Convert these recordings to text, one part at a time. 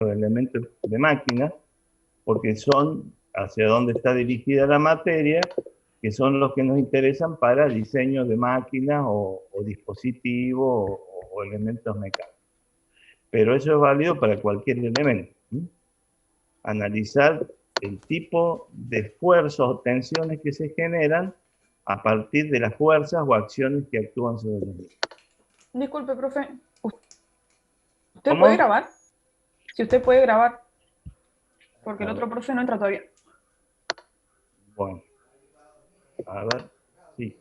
los elementos de máquina, porque son hacia dónde está dirigida la materia, que son los que nos interesan para diseño de máquinas o dispositivos o elementos mecánicos. Pero eso es válido para cualquier elemento. Analizar el tipo de esfuerzos o tensiones que se generan a partir de las fuerzas o acciones que actúan sobre los mismos. Disculpe, profe. ¿Usted puede ¿Cómo? grabar? Si usted puede grabar, porque A el ver, otro profe no entra todavía. bueno, a ver, sí.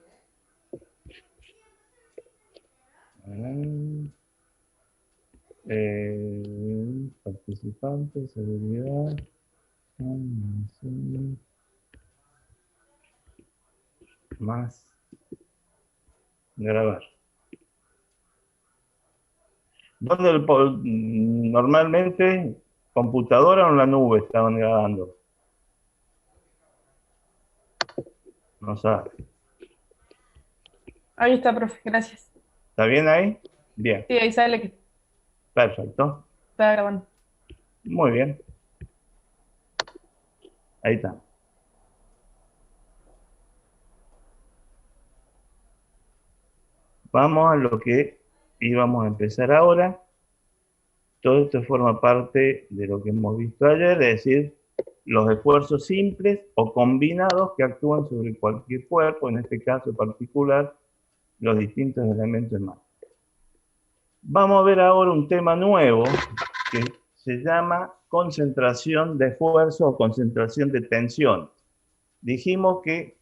Participantes, seguridad, más grabar. ¿Dónde normalmente computadora o en la nube estaban grabando? No sabe. Ahí está, profe, gracias. ¿Está bien ahí? Bien, Sí, ahí sale que perfecto. está grabando. Muy bien. Ahí está. Vamos a lo que íbamos a empezar ahora. Todo esto forma parte de lo que hemos visto ayer, es decir, los esfuerzos simples o combinados que actúan sobre cualquier cuerpo, en este caso particular, los distintos elementos de masa. Vamos a ver ahora un tema nuevo que se llama concentración de esfuerzo o concentración de tensión. Dijimos que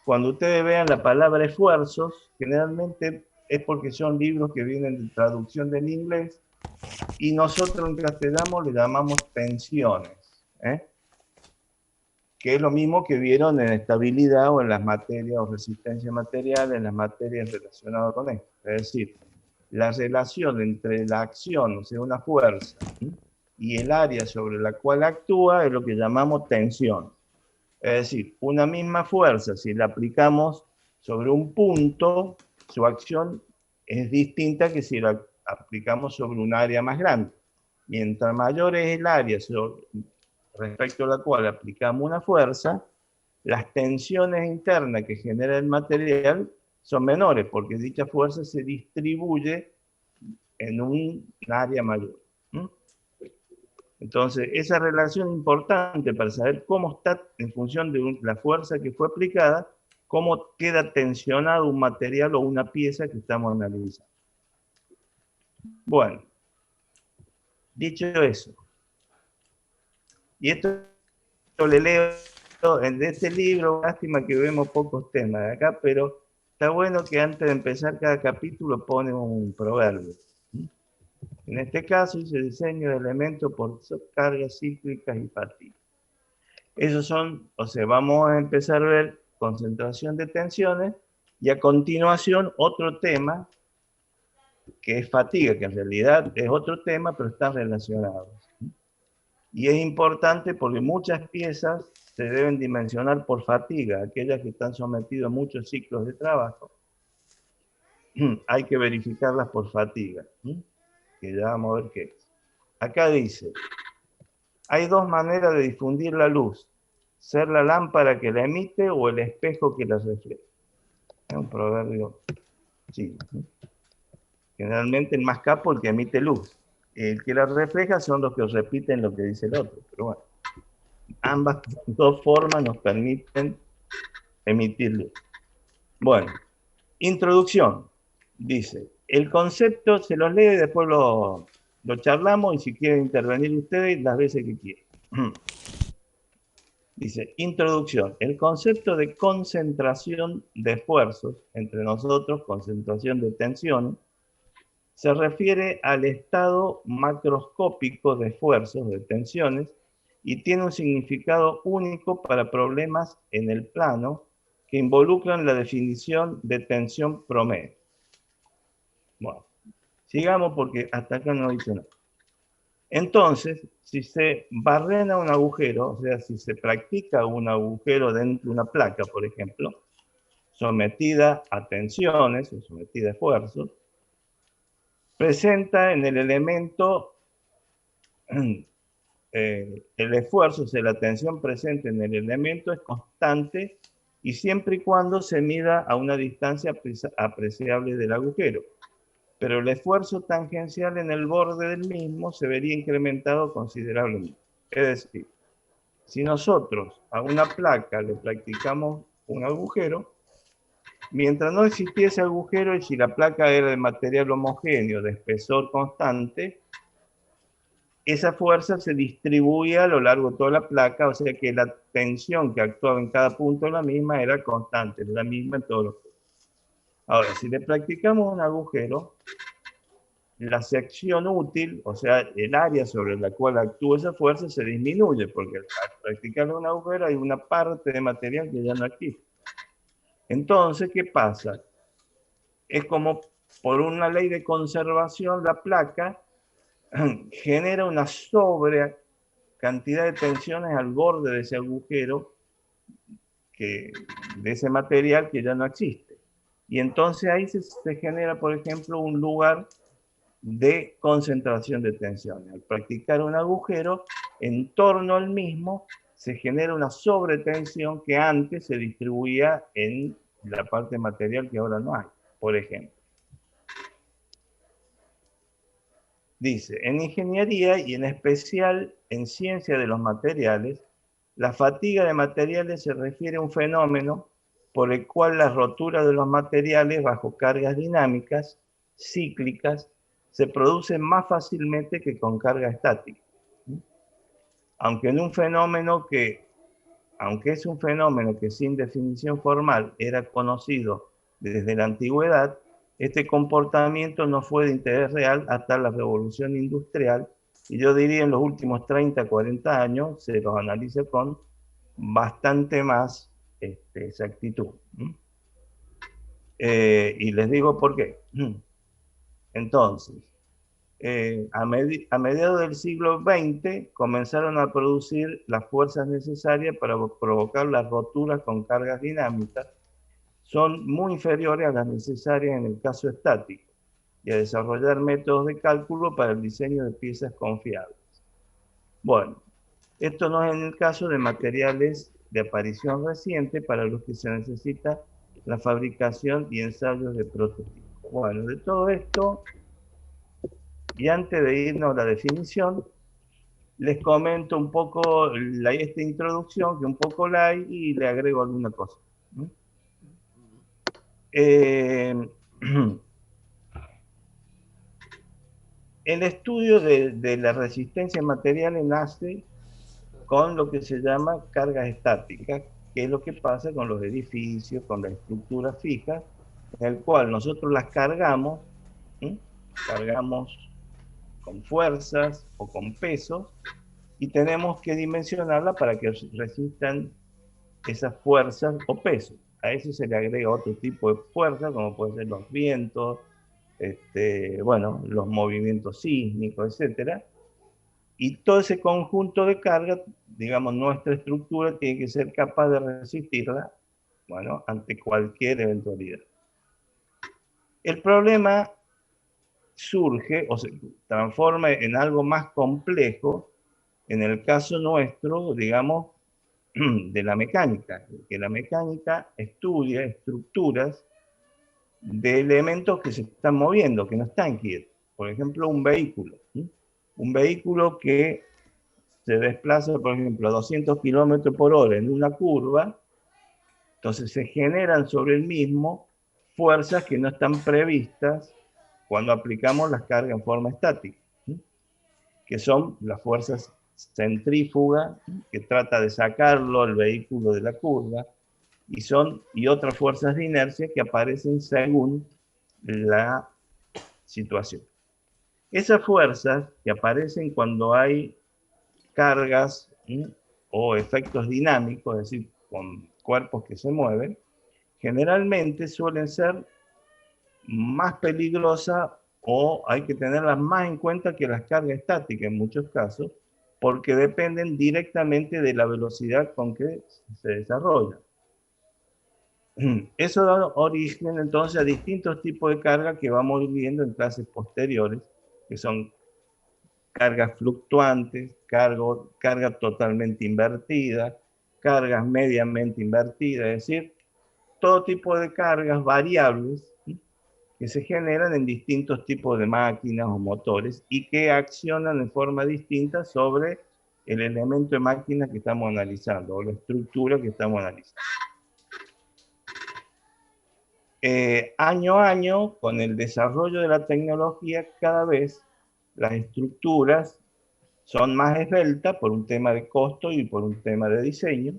cuando ustedes vean la palabra esfuerzos, generalmente es porque son libros que vienen de traducción del inglés y nosotros en castellano le llamamos tensiones, que es lo mismo que vieron en estabilidad o en las materias o resistencia material, en las materias relacionadas con esto. Es decir, la relación entre la acción, o sea, una fuerza, y el área sobre la cual actúa es lo que llamamos tensión. Es decir, una misma fuerza, si la aplicamos sobre un punto, su acción es distinta que si la aplicamos sobre un área más grande. Mientras mayor es el área respecto a la cual aplicamos una fuerza, las tensiones internas que genera el material son menores, porque dicha fuerza se distribuye en un área mayor. Entonces, esa relación es importante para saber cómo está, en función de la fuerza que fue aplicada, cómo queda tensionado un material o una pieza que estamos analizando. Bueno, dicho eso, y esto le leo de este libro, lástima que vemos pocos temas de acá, pero está bueno que antes de empezar cada capítulo pone un proverbio. En este caso dice diseño de elementos por cargas cíclicas y fatiga. Esos son, o sea, vamos a empezar a ver concentración de tensiones y a continuación otro tema que es fatiga, que en realidad es otro tema, pero están relacionados. Y es importante porque muchas piezas se deben dimensionar por fatiga, aquellas que están sometidas a muchos ciclos de trabajo. Hay que verificarlas por fatiga, que ya vamos a ver qué es. Acá dice, hay dos maneras de difundir la luz, ser la lámpara que la emite o el espejo que la refleja. Es un proverbio chino. Generalmente el más capo el que emite luz. El que la refleja son los que repiten lo que dice el otro. Pero bueno, ambas dos formas nos permiten emitir luz. Bueno, introducción. Dice, el concepto se los leo y después lo charlamos y si quieren intervenir ustedes las veces que quieran. Dice, introducción. El concepto de concentración de esfuerzos entre nosotros, concentración de tensión, se refiere al estado macroscópico de esfuerzos, de tensiones, y tiene un significado único para problemas en el plano que involucran la definición de tensión promedio. Bueno, sigamos porque hasta acá no dice nada. Entonces, si se barrena un agujero, o sea, si se practica un agujero dentro de una placa, por ejemplo, sometida a tensiones o sometida a esfuerzos, presenta en el elemento el esfuerzo, o sea, la tensión presente en el elemento es constante y siempre y cuando se mida a una distancia apreciable del agujero. Pero el esfuerzo tangencial en el borde del mismo se vería incrementado considerablemente. Es decir, si nosotros a una placa le practicamos un agujero, mientras no existiese agujero y si la placa era de material homogéneo, de espesor constante, esa fuerza se distribuía a lo largo de toda la placa, o sea que la tensión que actuaba en cada punto de la misma era constante, la misma en todos los puntos. Ahora, si le practicamos un agujero, la sección útil, o sea, el área sobre la cual actúa esa fuerza, se disminuye, porque al practicar un agujero hay una parte de material que ya no existe. Entonces, ¿qué pasa? Es como por una ley de conservación, la placa genera una sobre cantidad de tensiones al borde de ese agujero, de ese material que ya no existe. Y entonces ahí se genera, por ejemplo, un lugar de concentración de tensiones. Al practicar un agujero, en torno al mismo se genera una sobretensión que antes se distribuía en la parte material que ahora no hay, por ejemplo. Dice, en ingeniería y en especial en ciencia de los materiales, la fatiga de materiales se refiere a un fenómeno por el cual la rotura de los materiales bajo cargas dinámicas, cíclicas, se producen más fácilmente que con carga estática. Aunque es un fenómeno que sin definición formal era conocido desde la antigüedad, este comportamiento no fue de interés real hasta la revolución industrial, y yo diría en los últimos 30, 40 años se los analiza con bastante más exactitud. Y les digo por qué. Entonces, a mediados del siglo XX comenzaron a producir las fuerzas necesarias para provocar las roturas con cargas dinámicas. Son muy inferiores a las necesarias en el caso estático y a desarrollar métodos de cálculo para el diseño de piezas confiables. Bueno, esto no es en el caso de materiales de aparición reciente para los que se necesita la fabricación y ensayos de prototipos. Bueno, de todo esto, y antes de irnos a la definición, les comento un poco esta introducción, que un poco la hay, y le agrego alguna cosa. El estudio de la resistencia en materiales nace con lo que se llama cargas estáticas, que es lo que pasa con los edificios, con las estructuras fijas, en el cual nosotros las cargamos, cargamos con fuerzas o con pesos, y tenemos que dimensionarla para que resistan esas fuerzas o pesos. A eso se le agrega otro tipo de fuerza, como pueden ser los vientos, bueno, los movimientos sísmicos, etc. Y todo ese conjunto de cargas, digamos, nuestra estructura tiene que ser capaz de resistirla, bueno, ante cualquier eventualidad. El problema surge o se transforma en algo más complejo en el caso nuestro, digamos, de la mecánica, que la mecánica estudia estructuras de elementos que se están moviendo, que no están quietos. Por ejemplo, un vehículo. Un vehículo que se desplaza, por ejemplo, a 200 kilómetros por hora en una curva, entonces se generan sobre el mismo fuerzas que no están previstas cuando aplicamos las cargas en forma estática, que son las fuerzas centrífuga, que trata de sacarlo al vehículo de la curva, y otras fuerzas de inercia que aparecen según la situación. Esas fuerzas que aparecen cuando hay cargas o efectos dinámicos, es decir, con cuerpos que se mueven, generalmente suelen ser más peligrosas o hay que tenerlas más en cuenta que las cargas estáticas en muchos casos, porque dependen directamente de la velocidad con que se desarrollan. Eso da origen entonces a distintos tipos de cargas que vamos viendo en clases posteriores, que son cargas fluctuantes, carga totalmente invertida, cargas mediamente invertidas, es decir, todo tipo de cargas variables, ¿sí?, que se generan en distintos tipos de máquinas o motores y que accionan de forma distinta sobre el elemento de máquina que estamos analizando o la estructura que estamos analizando. Año a año, con el desarrollo de la tecnología, cada vez las estructuras son más esbeltas por un tema de costo y por un tema de diseño,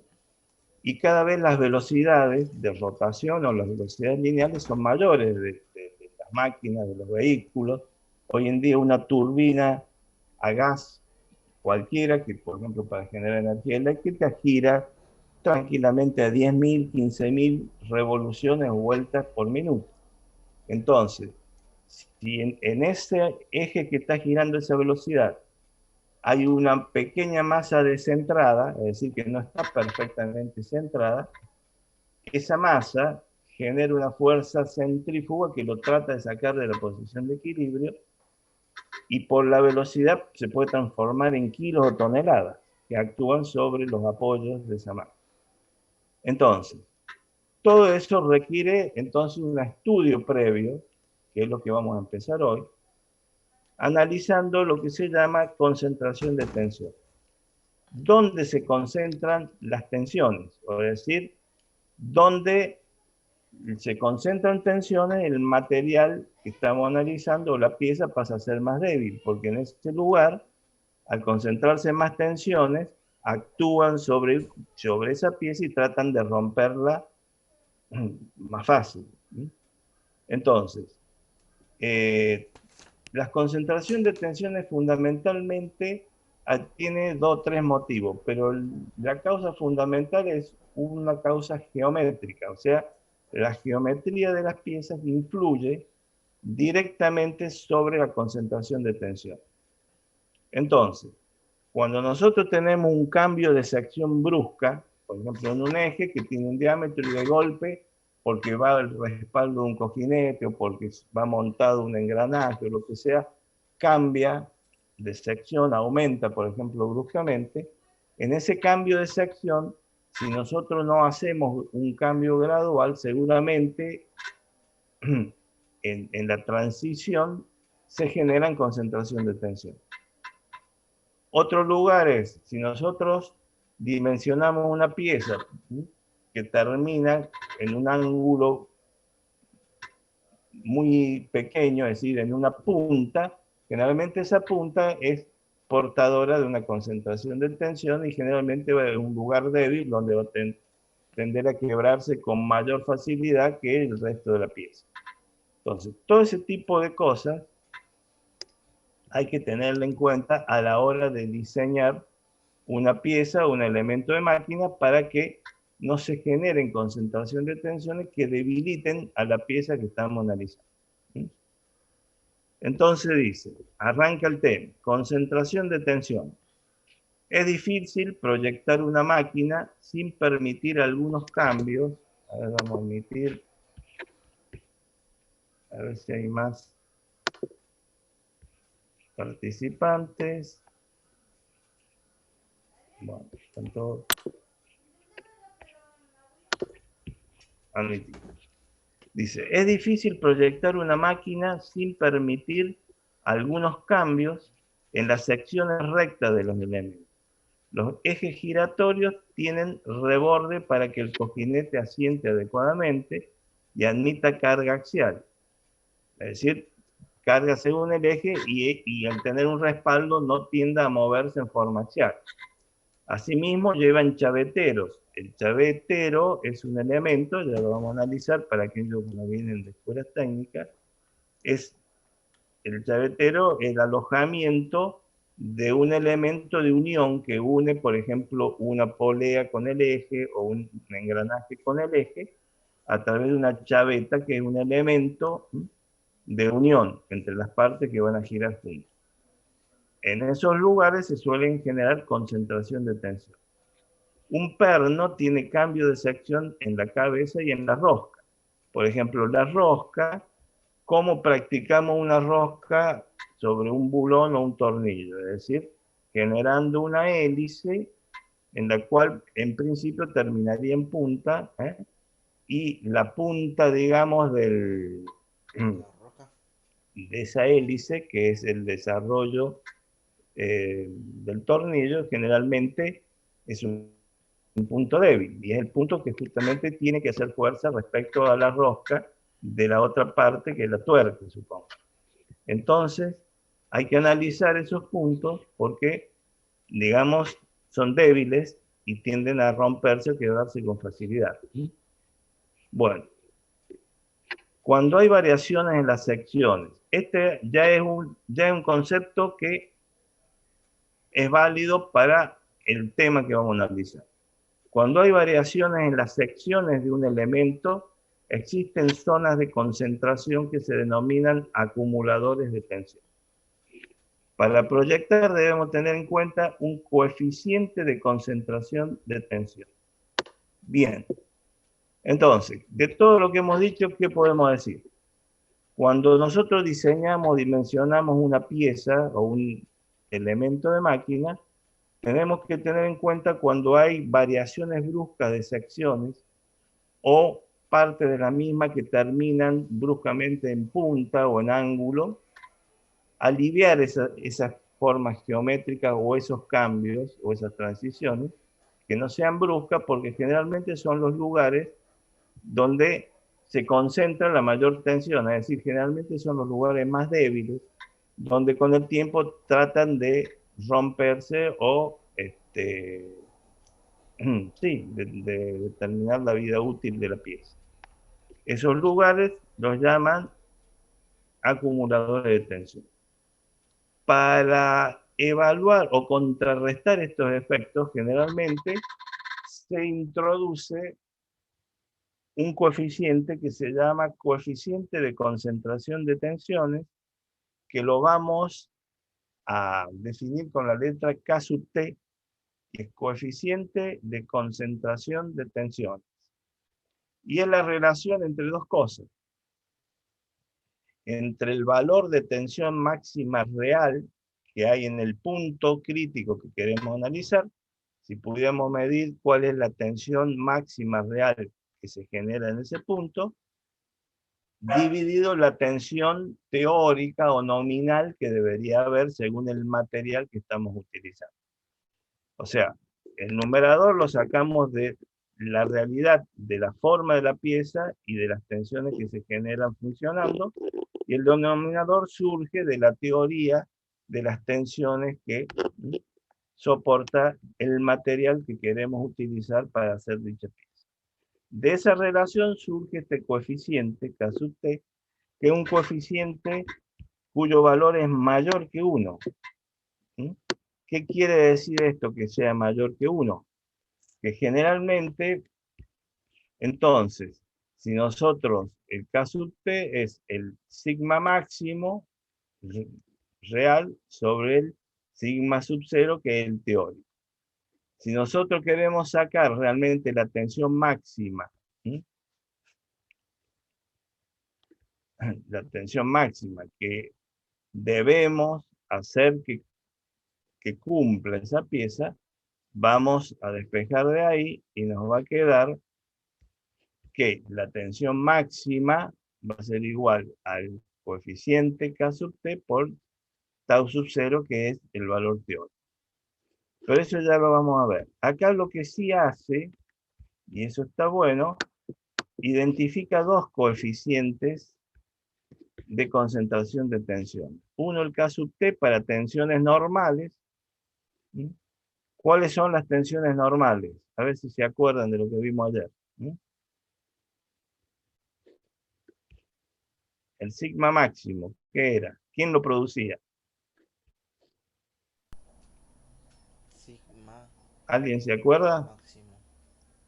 y cada vez las velocidades de rotación o las velocidades lineales son mayores de las máquinas, de los vehículos. Hoy en día una turbina a gas cualquiera, que por ejemplo para generar energía eléctrica, gira tranquilamente a 10.000, 15.000 revoluciones o vueltas por minuto. Entonces, si en ese eje que está girando esa velocidad hay una pequeña masa descentrada, es decir, que no está perfectamente centrada, esa masa genera una fuerza centrífuga que lo trata de sacar de la posición de equilibrio, y por la velocidad se puede transformar en kilos o toneladas que actúan sobre los apoyos de esa máquina. Entonces, todo eso requiere entonces un estudio previo, que es lo que vamos a empezar hoy, analizando lo que se llama concentración de tensión. ¿Dónde se concentran las tensiones? Es decir, dónde se concentran tensiones, el material que estamos analizando, la pieza, pasa a ser más débil, porque en ese lugar, al concentrarse más tensiones, actúan sobre esa pieza y tratan de romperla más fácil. Entonces, la concentración de tensiones fundamentalmente tiene 2 o 3 motivos, pero la causa fundamental es una causa geométrica, o sea, la geometría de las piezas influye directamente sobre la concentración de tensión. Entonces, cuando nosotros tenemos un cambio de sección brusca, por ejemplo en un eje que tiene un diámetro y de golpe, porque va el respaldo de un cojinete o porque va montado un engranaje o lo que sea, cambia de sección, aumenta, por ejemplo, bruscamente. En ese cambio de sección, si nosotros no hacemos un cambio gradual, seguramente en la transición se generan concentración de tensión. Otros lugares, si nosotros dimensionamos una pieza que termina en un ángulo muy pequeño, es decir, en una punta, generalmente esa punta es portadora de una concentración de tensión y generalmente va a un lugar débil donde va a tender a quebrarse con mayor facilidad que el resto de la pieza. Entonces, todo ese tipo de cosas hay que tenerlo en cuenta a la hora de diseñar una pieza o un elemento de máquina para que no se generen concentración de tensiones que debiliten a la pieza que estamos analizando. Entonces dice, arranca el tema, concentración de tensión. Es difícil proyectar una máquina sin permitir algunos cambios. A ver, vamos a omitir. A ver si hay más participantes. Bueno, están todos admitidos. Dice, es difícil proyectar una máquina sin permitir algunos cambios en las secciones rectas de los elementos. Los ejes giratorios tienen reborde para que el cojinete asiente adecuadamente y admita carga axial. Es decir, carga según el eje y al tener un respaldo no tienda a moverse en forma axial. Asimismo, llevan chaveteros. El chavetero es un elemento, ya lo vamos a analizar para aquellos que no vienen de escuelas técnicas, es el chavetero, el alojamiento de un elemento de unión que une, por ejemplo, una polea con el eje o un engranaje con el eje, a través de una chaveta que es un elemento de unión entre las partes que van a girar juntas. En esos lugares se suelen generar concentración de tensión. Un perno tiene cambio de sección en la cabeza y en la rosca. Por ejemplo, la rosca, ¿cómo practicamos una rosca sobre un bulón o un tornillo? Es decir, generando una hélice en la cual en principio terminaría en punta, y la punta, digamos, de esa hélice, que es el desarrollo del tornillo, generalmente es un punto débil, y es el punto que justamente tiene que hacer fuerza respecto a la rosca de la otra parte, que es la tuerca, supongo. Entonces, hay que analizar esos puntos porque, digamos, son débiles y tienden a romperse o quedarse con facilidad. Bueno, cuando hay variaciones en las secciones, este ya es un concepto que es válido para el tema que vamos a analizar. Cuando hay variaciones en las secciones de un elemento, existen zonas de concentración que se denominan acumuladores de tensión. Para proyectar debemos tener en cuenta un coeficiente de concentración de tensión. Bien, entonces, de todo lo que hemos dicho, ¿qué podemos decir? Cuando nosotros diseñamos, dimensionamos una pieza o un elemento de máquina, tenemos que tener en cuenta cuando hay variaciones bruscas de secciones o parte de la misma que terminan bruscamente en punta o en ángulo, aliviar esas formas geométricas o esos cambios o esas transiciones, que no sean bruscas, porque generalmente son los lugares donde se concentra la mayor tensión, es decir, generalmente son los lugares más débiles, donde con el tiempo tratan de romperse o sí, de terminar la vida útil de la pieza. Esos lugares los llaman acumuladores de tensión. Para evaluar o contrarrestar estos efectos, generalmente se introduce un coeficiente que se llama coeficiente de concentración de tensiones, que lo vamos a definir con la letra K sub T, que es coeficiente de concentración de tensiones. Y es la relación entre dos cosas: entre el valor de tensión máxima real que hay en el punto crítico que queremos analizar. Si pudiéramos medir cuál es la tensión máxima real que se genera en ese punto, dividido la tensión teórica o nominal que debería haber según el material que estamos utilizando. O sea, el numerador lo sacamos de la realidad de la forma de la pieza y de las tensiones que se generan funcionando, y el denominador surge de la teoría de las tensiones que soporta el material que queremos utilizar para hacer dicha pieza. De esa relación surge este coeficiente, K sub T, que es un coeficiente cuyo valor es mayor que 1. ¿Qué quiere decir esto, que sea mayor que 1? Que generalmente, entonces, si nosotros, el K sub T es el sigma máximo real sobre el sigma sub 0, que es el teórico. Si nosotros queremos sacar realmente la tensión máxima, la tensión máxima que debemos hacer que cumpla esa pieza, vamos a despejar de ahí y nos va a quedar que la tensión máxima va a ser igual al coeficiente K sub T por tau sub 0, que es el valor teórico. Pero eso ya lo vamos a ver. Acá lo que sí hace, y eso está bueno, identifica dos coeficientes de concentración de tensión. Uno, el K sub T, para tensiones normales. ¿Cuáles son las tensiones normales? A ver si se acuerdan de lo que vimos ayer. El sigma máximo, ¿qué era? ¿Quién lo producía? Sigma ¿Alguien se acuerda? máximo.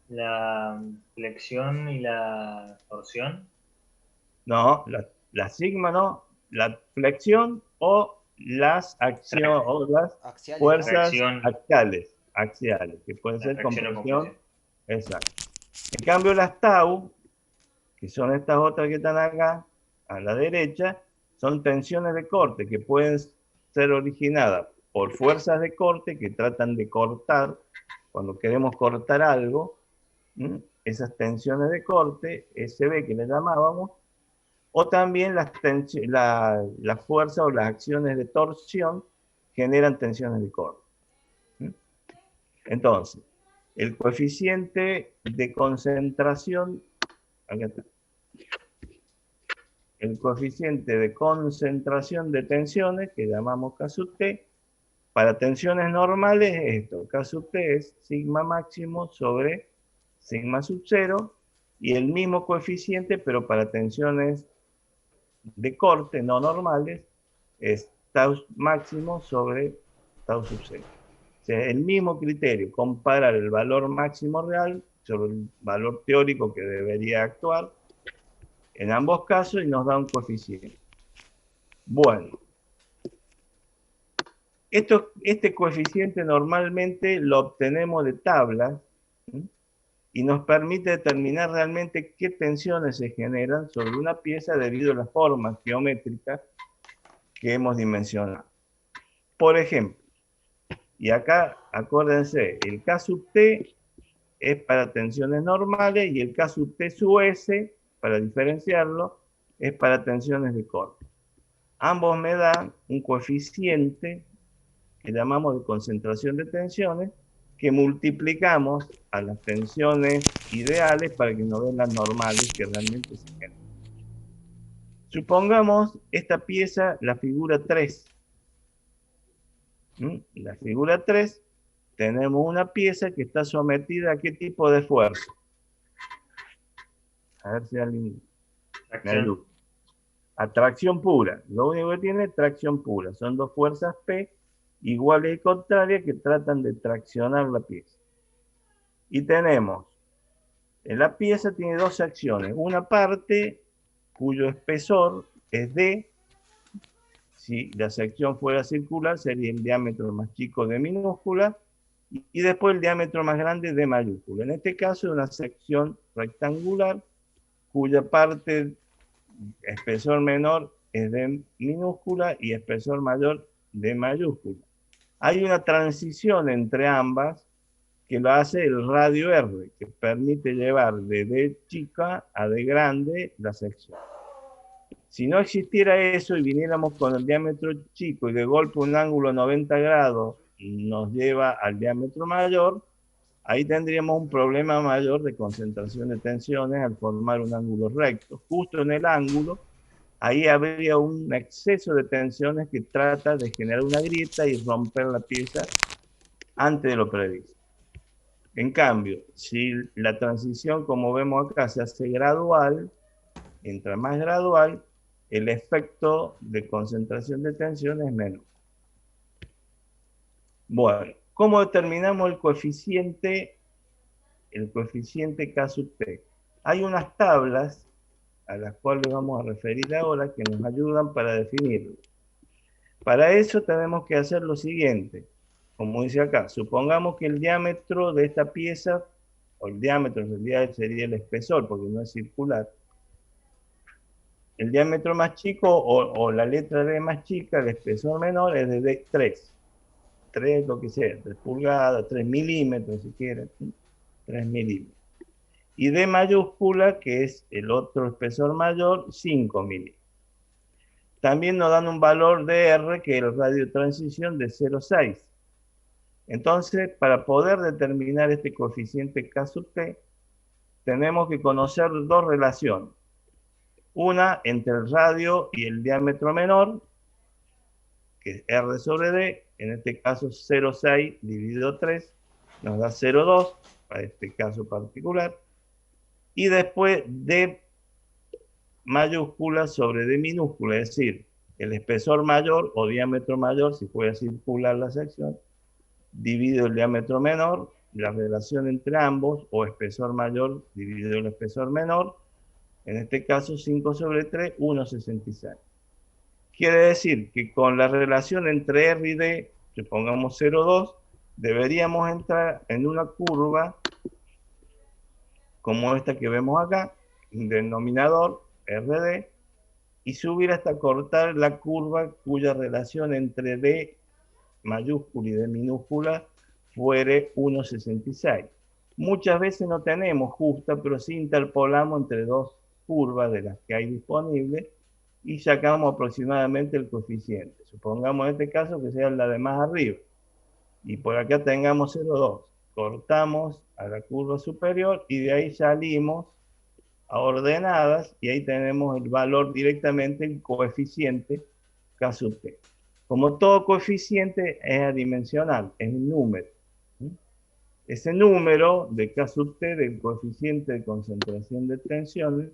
La flexión y la torsión. No, la sigma no. La flexión o las acciones o las Axiales, fuerzas Tracción. axiales, que pueden La ser tracción o compresión. compresión. Exacto. En cambio, las tau, que son estas otras que están acá, a la derecha, son tensiones de corte que pueden ser originadas por fuerzas de corte que tratan de cortar, cuando queremos cortar algo, esas tensiones de corte, SB que le llamábamos, o también la fuerza o las acciones de torsión generan tensiones de corte. Entonces, el coeficiente de concentración, acá está. El coeficiente de concentración de tensiones, que llamamos K sub T, para tensiones normales es esto. K sub T es sigma máximo sobre sigma sub 0, y el mismo coeficiente, pero para tensiones de corte no normales, es tau máximo sobre tau sub 0. O sea, el mismo criterio, comparar el valor máximo real sobre el valor teórico que debería actuar en ambos casos y nos da un coeficiente. Bueno, este coeficiente normalmente lo obtenemos de tablas, ¿sí? Y nos permite determinar realmente qué tensiones se generan sobre una pieza debido a las formas geométricas que hemos dimensionado. Por ejemplo, y acá acuérdense, el K sub T es para tensiones normales y el K sub T sub S, para diferenciarlo, es para tensiones de corte. Ambos me dan un coeficiente que llamamos de concentración de tensiones, que multiplicamos a las tensiones ideales para que nos den las normales que realmente se generan. Supongamos esta pieza, la figura 3. La figura 3, tenemos una pieza que está sometida a qué tipo de fuerza. A ver si alguien me ayuda. A tracción pura. Lo único que tiene es tracción pura. Son dos fuerzas P iguales y contrarias que tratan de traccionar la pieza. Y tenemos, en la pieza tiene dos acciones. Una parte cuyo espesor es D. Si la sección fuera circular, sería el diámetro más chico de minúscula. Y después el diámetro más grande de mayúscula. En este caso es una sección rectangular cuya parte espesor menor es de minúscula y espesor mayor de mayúscula. Hay una transición entre ambas que lo hace el radio R, que permite llevar de D chica a D grande la sección. Si no existiera eso y viniéramos con el diámetro chico y de golpe un ángulo 90 grados nos lleva al diámetro mayor, ahí tendríamos un problema mayor de concentración de tensiones al formar un ángulo recto. Justo en el ángulo, ahí habría un exceso de tensiones que trata de generar una grieta y romper la pieza antes de lo previsto. En cambio, si la transición, como vemos acá, se hace gradual, mientras más gradual, el efecto de concentración de tensión es menor. Bueno, ¿cómo determinamos el coeficiente K sub T? Hay unas tablas a las cuales vamos a referir ahora que nos ayudan para definirlo. Para eso tenemos que hacer lo siguiente. Como dice acá, supongamos que el diámetro de esta pieza, o el diámetro en realidad sería el espesor, porque no es circular. El diámetro más chico, o la letra D más chica, el espesor menor, es de 3. 3, lo que sea, 3 pulgadas, 3 milímetros si quieren, 3 milímetros. Y D mayúscula, que es el otro espesor mayor, 5 milímetros. También nos dan un valor de R, que es el radio de transición de 0,6. Entonces, para poder determinar este coeficiente K sub T, tenemos que conocer dos relaciones. Una entre el radio y el diámetro menor, que es R sobre D, en este caso 0,6 dividido 3, nos da 0,2, para este caso particular. Y después D mayúscula sobre D minúscula, es decir, el espesor mayor o diámetro mayor, si fuera circular la sección, dividido el diámetro menor, la relación entre ambos, o espesor mayor dividido el espesor menor, en este caso 5 sobre 3, 1,66. Quiere decir que con la relación entre R y D, supongamos 0,2, deberíamos entrar en una curva como esta que vemos acá, un denominador RD, y subir hasta cortar la curva cuya relación entre D mayúscula y D minúscula fuere 1,66. Muchas veces no tenemos justa, pero sí interpolamos entre dos curvas de las que hay disponibles y sacamos aproximadamente el coeficiente. Supongamos en este caso que sea la de más arriba. Y por acá tengamos 0,2. Cortamos a la curva superior y de ahí salimos a ordenadas y ahí tenemos el valor directamente, el coeficiente K sub t. Como todo coeficiente es adimensional, es un número. Ese número de K sub t, del coeficiente de concentración de tensiones,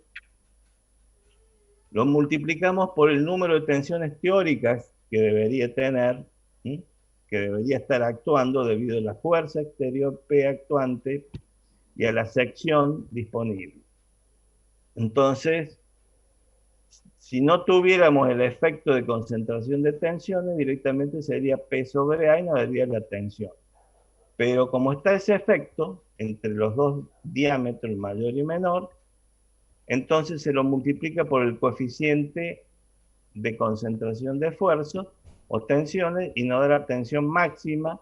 lo multiplicamos por el número de tensiones teóricas que debería tener, ¿sí?, que debería estar actuando debido a la fuerza exterior P actuante y a la sección disponible. Entonces, si no tuviéramos el efecto de concentración de tensiones, directamente sería P sobre A y no daría la tensión. Pero como está ese efecto entre los dos diámetros, mayor y menor, entonces se lo multiplica por el coeficiente de concentración de esfuerzo o tensiones y nos da la tensión máxima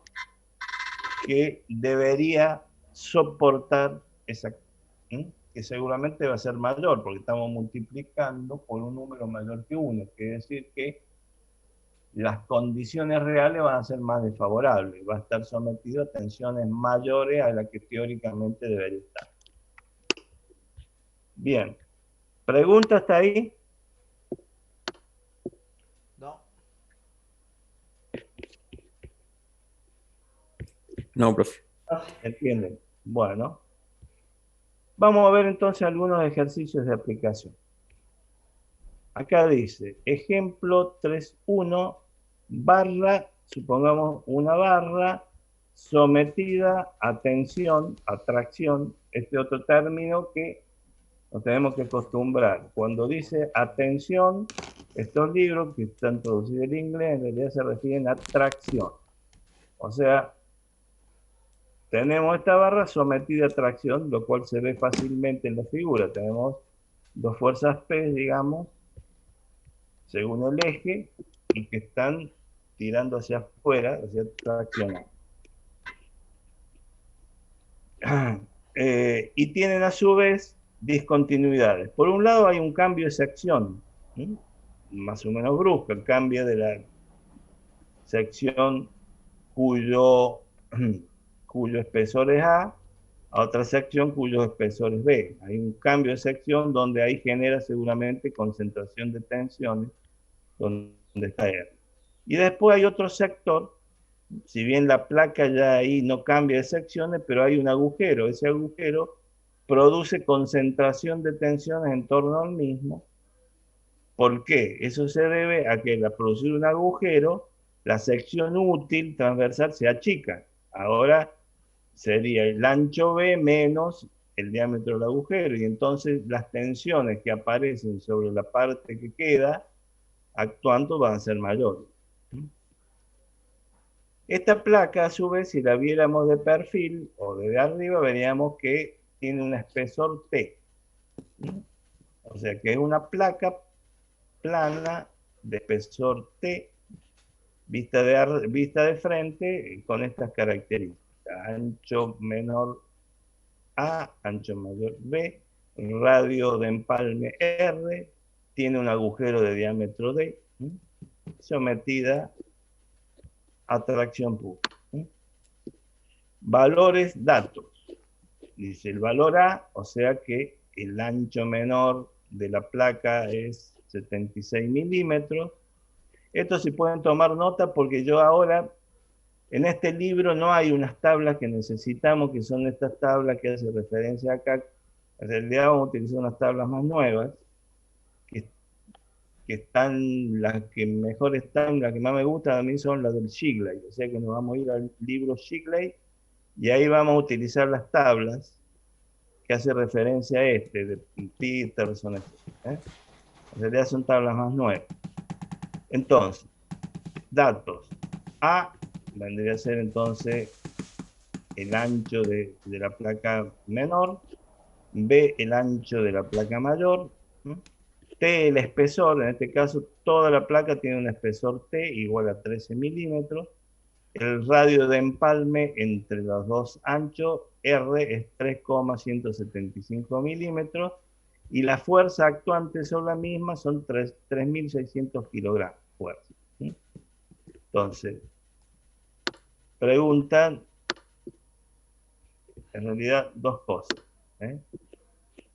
que debería soportar esa, que seguramente va a ser mayor, porque estamos multiplicando por un número mayor que 1, quiere decir que las condiciones reales van a ser más desfavorables, va a estar sometido a tensiones mayores a las que teóricamente debería estar. Bien, ¿pregunta hasta ahí? No. No, profe. ¿Entienden? Bueno, vamos a ver entonces algunos ejercicios de aplicación. Acá dice, ejemplo 3.1, barra, supongamos una barra sometida a tensión, atracción, este otro término que nos tenemos que acostumbrar. Cuando dice atención, estos libros que están traducidos en inglés en realidad se refieren a tracción. O sea, tenemos esta barra sometida a tracción, lo cual se ve fácilmente en la figura. Tenemos dos fuerzas P, digamos, según el eje, y que están tirando hacia afuera, hacia traccionar. Y tienen a su vez discontinuidades. Por un lado hay un cambio de sección, ¿sí?, más o menos brusco, el cambio de la sección cuyo espesor es A otra sección cuyo espesor es B. Hay un cambio de sección donde ahí genera seguramente concentración de tensiones donde está R. Y después hay otro sector, si bien la placa ya ahí no cambia de secciones, pero hay un agujero. Ese agujero produce concentración de tensiones en torno al mismo. ¿Por qué? Eso se debe a que al producir un agujero, la sección útil transversal se achica. Ahora sería el ancho B menos el diámetro del agujero, y entonces las tensiones que aparecen sobre la parte que queda actuando van a ser mayores. Esta placa, a su vez, si la viéramos de perfil o de arriba, veríamos que tiene un espesor T. O sea que es una placa plana de espesor T, vista de frente, con estas características. Ancho menor A, ancho mayor B, radio de empalme R, tiene un agujero de diámetro D, sometida a tracción pura. Valores, datos. Dice el valor A, o sea que el ancho menor de la placa es 76 milímetros. Esto sí pueden tomar nota porque yo ahora, en este libro no hay unas tablas que necesitamos, que son estas tablas que hace referencia acá. En realidad vamos a utilizar unas tablas más nuevas, que están, las que mejor están, las que más me gustan a mí son las del Shigley. O sea que nos vamos a ir al libro Shigley y ahí vamos a utilizar las tablas que hace referencia a de Peterson, ¿eh? En realidad son tablas más nuevas. Entonces, datos. A vendría a ser entonces el ancho de la placa menor, B el ancho de la placa mayor, T el espesor, en este caso toda la placa tiene un espesor T igual a 13 milímetros, El radio de empalme entre los dos anchos, R, es 3,175 milímetros, y la fuerza actuante sobre la misma son 3.600 kilogramos de fuerza. ¿Sí? Entonces, preguntan, en realidad, dos cosas. ¿Eh?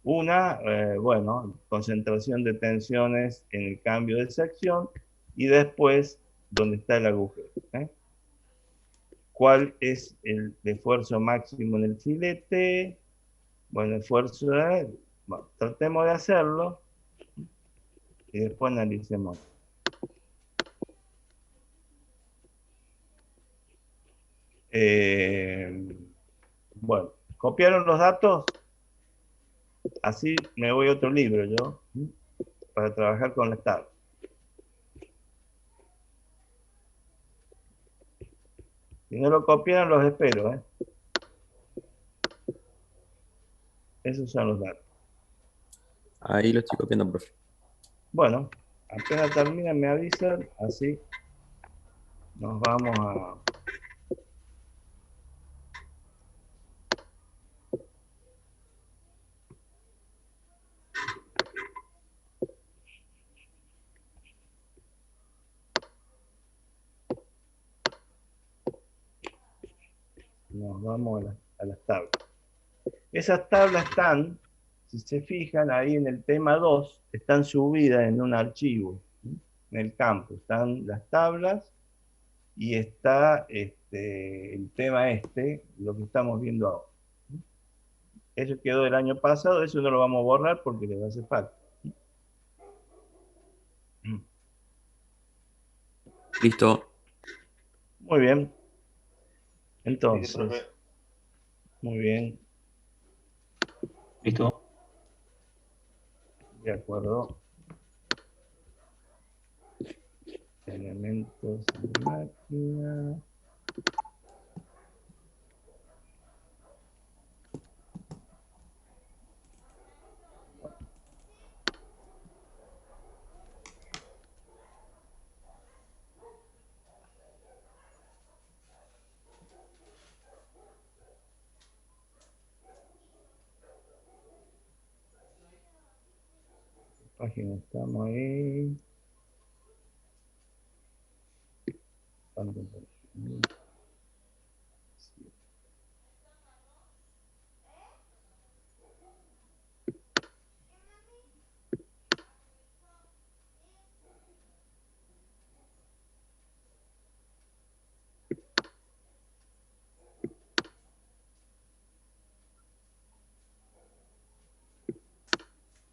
Una, bueno, concentración de tensiones en el cambio de sección, y después, ¿dónde está el agujero? ¿Eh? ¿Cuál es el esfuerzo máximo en el filete? Bueno, esfuerzo, bueno, tratemos de hacerlo y después analicemos. Bueno, ¿copiaron los datos? Así me voy a otro libro yo, para trabajar con las tablas. Si no lo copiaron, los espero, ¿eh? Esos son los datos. Ahí lo estoy copiando, profe. Bueno, apenas termina me avisan, así nos vamos a... Nos vamos a las tablas. Esas tablas están, si se fijan ahí en el tema 2, están subidas en un archivo, ¿sí? En el campo. Están las tablas y está el tema lo que estamos viendo ahora. Eso quedó del año pasado, eso no lo vamos a borrar porque les hace falta. Listo. Muy bien. Sí, Entonces, profe. muy bien, ¿Listo? de acuerdo. Elementos de máquina. Página estamos ahí.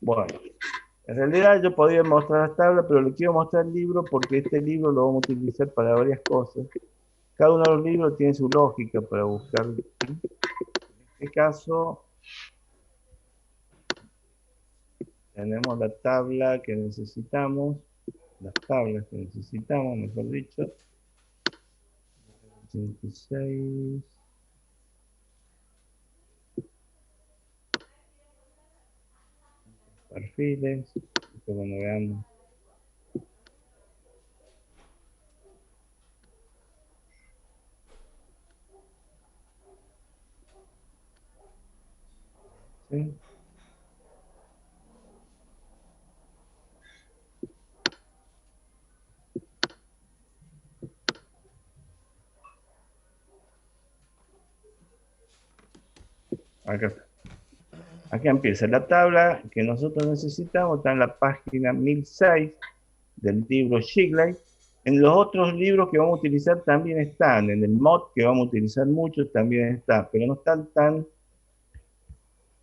Bueno, en realidad yo podía mostrar las tablas, pero le quiero mostrar el libro porque este libro lo vamos a utilizar para varias cosas. Cada uno de los libros tiene su lógica para buscar. En este caso, tenemos la tabla que necesitamos, las tablas que necesitamos, mejor dicho. 86. Perfiles. Cuando veamos. ¿Sí? Acá está. Acá empieza la tabla que nosotros necesitamos, está en la página 1006 del libro Shigley. En los otros libros que vamos a utilizar también están, en el mod que vamos a utilizar mucho también está, pero no están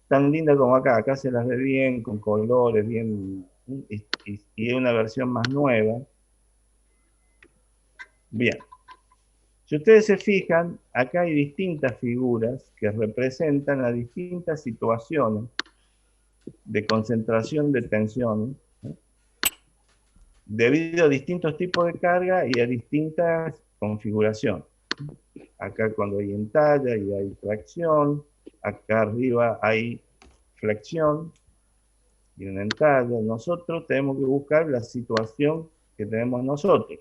tan lindas como acá. Acá se las ve bien, con colores, bien, y una versión más nueva. Bien. Si ustedes se fijan, acá hay distintas figuras que representan las distintas situaciones de concentración de tensión, ¿eh? Debido a distintos tipos de carga y a distintas configuraciones. Acá cuando hay entalla y hay tracción, acá arriba hay flexión y una entalla. Nosotros tenemos que buscar la situación que tenemos nosotros.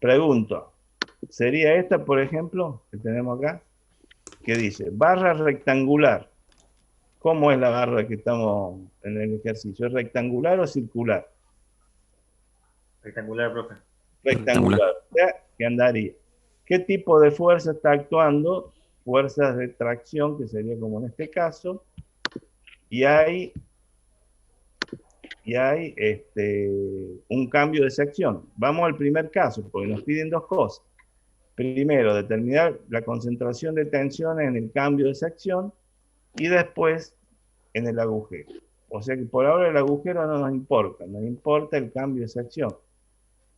Pregunto, ¿sería esta, por ejemplo, que tenemos acá? Que dice, barra rectangular. ¿Cómo es la barra que estamos en el ejercicio? ¿Es rectangular o circular? Rectangular, profe. Rectangular. O sea, ¿qué andaría? ¿Qué tipo de fuerza está actuando? Fuerzas de tracción, que sería como en este caso. Y hay un cambio de sección. Vamos al primer caso, porque nos piden dos cosas. Primero, determinar la concentración de tensiones en el cambio de sección y después en el agujero. O sea que por ahora el agujero no nos importa el cambio de sección.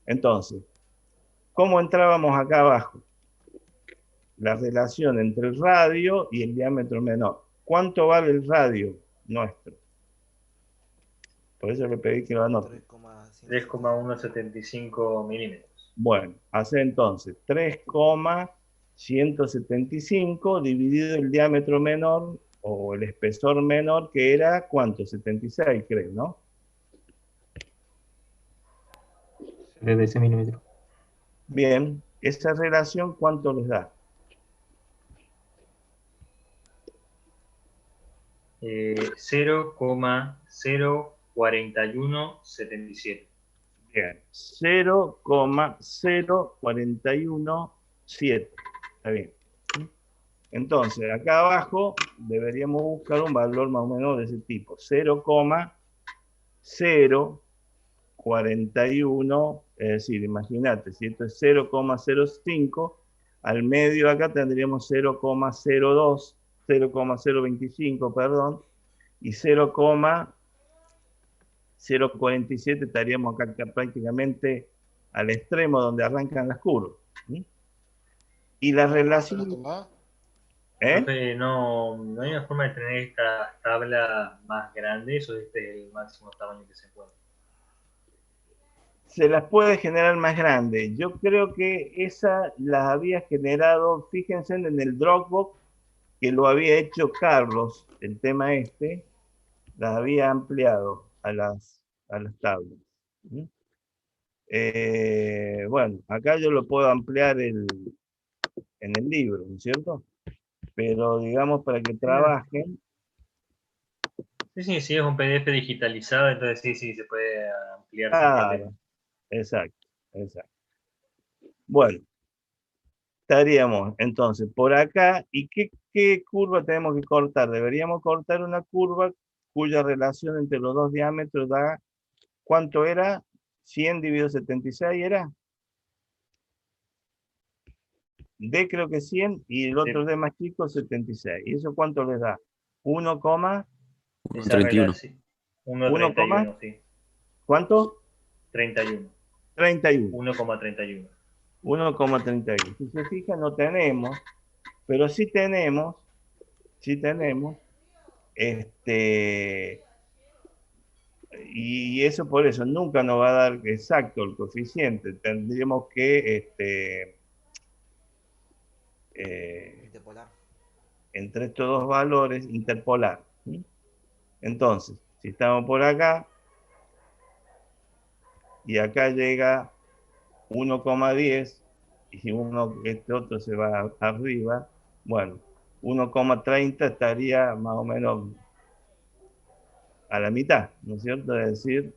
Entonces, ¿cómo entrábamos acá abajo? La relación entre el radio y el diámetro menor. ¿Cuánto vale el radio nuestro? Por eso le pedí que lo anote. 3,175 milímetros. Bueno, hace entonces 3,175 dividido el diámetro menor o el espesor menor, que era, ¿cuánto? 76, creo, ¿no? Desde ese milímetro. Bien, esa relación, ¿cuánto les da? 0,04177. Bien, 0,0417. Está bien. Entonces, acá abajo deberíamos buscar un valor más o menos de ese tipo. 0,041, es decir, imagínate, si esto es 0,05, al medio acá tendríamos 0,02, 0,025, perdón, y 0,047 estaríamos acá prácticamente al extremo donde arrancan las curvas. ¿Sí? Y la relación... Profe, no hay una forma de tener esta tabla más grande, o este es el máximo tamaño que se encuentra. Se las puede generar más grandes. Yo creo que esa las había generado, fíjense en el Dropbox, que lo había hecho Carlos, el tema este, las había ampliado a las tablas. ¿Sí? Bueno, acá yo lo puedo ampliar en el libro, ¿no es cierto? Pero digamos para que trabajen. Sí, es un PDF digitalizado, entonces sí, se puede ampliar sin Claro, problema. exacto. Bueno, estaríamos entonces por acá. ¿Y qué curva tenemos que cortar? Deberíamos cortar una curva cuya relación entre los dos diámetros da, ¿cuánto era? 100 dividido 76 era. D creo que 100 y el otro D más chico 76. ¿Y eso cuánto les da? 1, Esa 31. relación, 1,31, sí. ¿Cuánto? 31. 31. 1,31. 1,31. Si se fijan, no tenemos, pero sí tenemos, y eso por eso nunca nos va a dar exacto el coeficiente. Tendríamos que, Interpolar. entre estos dos valores, interpolar. ¿Sí? Entonces, si estamos por acá, y acá llega 1,10, y si este otro se va arriba, bueno, 1,30 estaría más o menos a la mitad, ¿no es cierto? Es decir,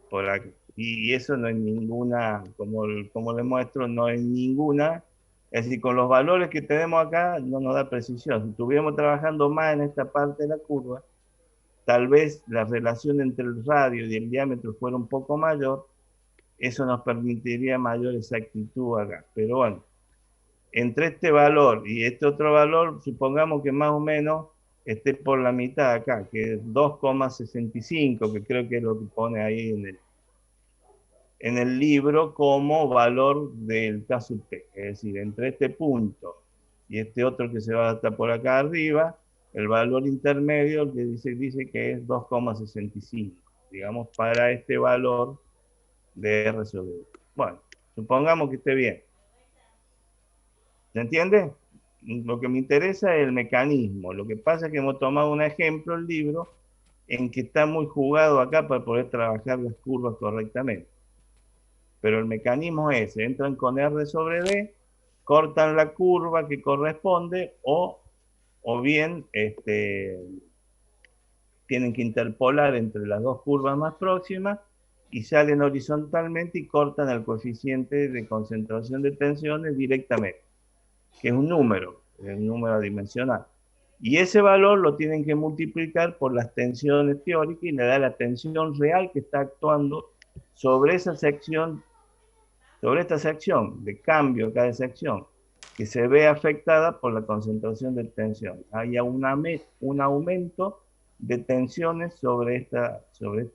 por aquí. Y eso no es ninguna, como les muestro, no es ninguna, es decir, con los valores que tenemos acá no nos da precisión. Si estuviéramos trabajando más en esta parte de la curva, tal vez la relación entre el radio y el diámetro fuera un poco mayor, eso nos permitiría mayor exactitud acá. Pero bueno, entre este valor y este otro valor, supongamos que más o menos esté por la mitad acá, que es 2,65, que creo que es lo que pone ahí en el libro como valor del caso T. Es decir, entre este punto y este otro que se va a estar por acá arriba, el valor intermedio que dice que es 2,65, digamos, para este valor de R sobre U. Bueno, supongamos que esté bien. ¿Se entiende? Lo que me interesa es el mecanismo. Lo que pasa es que hemos tomado un ejemplo, el libro, en que está muy jugado acá para poder trabajar las curvas correctamente. pero el mecanismo es, entran con R sobre D, cortan la curva que corresponde, o bien tienen que interpolar entre las dos curvas más próximas, y salen horizontalmente y cortan el coeficiente de concentración de tensiones directamente, que es un número adimensional. Y ese valor lo tienen que multiplicar por las tensiones teóricas y le da la tensión real que está actuando sobre esa sección, sobre esta sección de cambio acá de sección, que se ve afectada por la concentración de tensión. Hay un aumento de tensiones sobre esta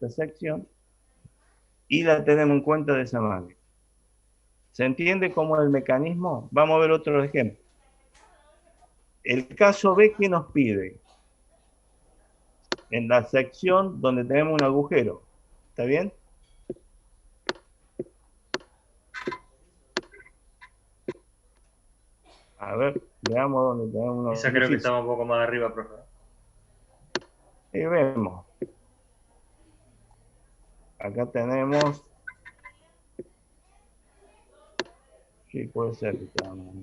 sección y la tenemos en cuenta de esa manera. ¿Se entiende cómo es el mecanismo? Vamos a ver otro ejemplo. El caso B, ¿qué nos pide? En la sección donde tenemos un agujero. ¿Está bien? A ver, veamos donde tenemos un Esa creo que estaba un poco más arriba, profe. Y vemos. Acá tenemos... Sí, puede ser que estamos...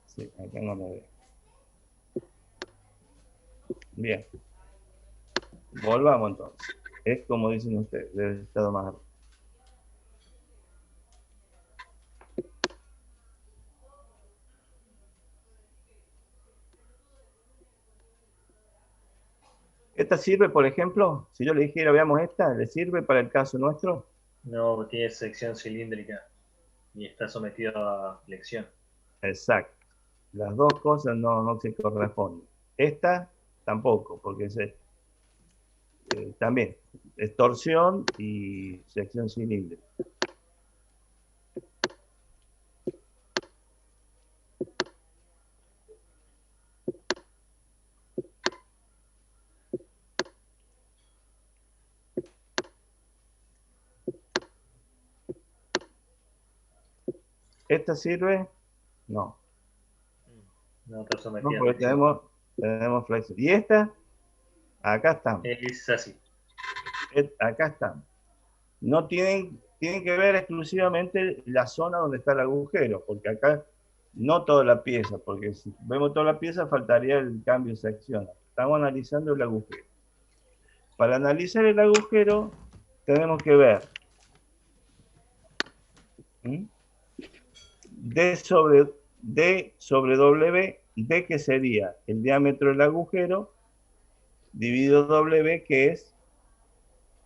Sí, acá no lo veo. Bien. Volvamos entonces. Es como dicen ustedes, debe haber estado más arriba. ¿Esta sirve, por ejemplo? Si yo le dijera, veamos esta, ¿le sirve para el caso nuestro? No, tiene sección cilíndrica y está sometido a flexión. Exacto. Las dos cosas no se corresponden. Esta tampoco, porque también es torsión y sección cilíndrica. ¿Esta sirve? No. No está No, sometida a porque flexión. tenemos flexión. ¿Y esta? Acá estamos. Es así. Acá estamos. No tienen que ver exclusivamente la zona donde está el agujero, porque acá no toda la pieza, porque si vemos toda la pieza faltaría el cambio de sección. Estamos analizando el agujero. Para analizar el agujero tenemos que ver D sobre W, D que sería el diámetro del agujero, dividido W, que es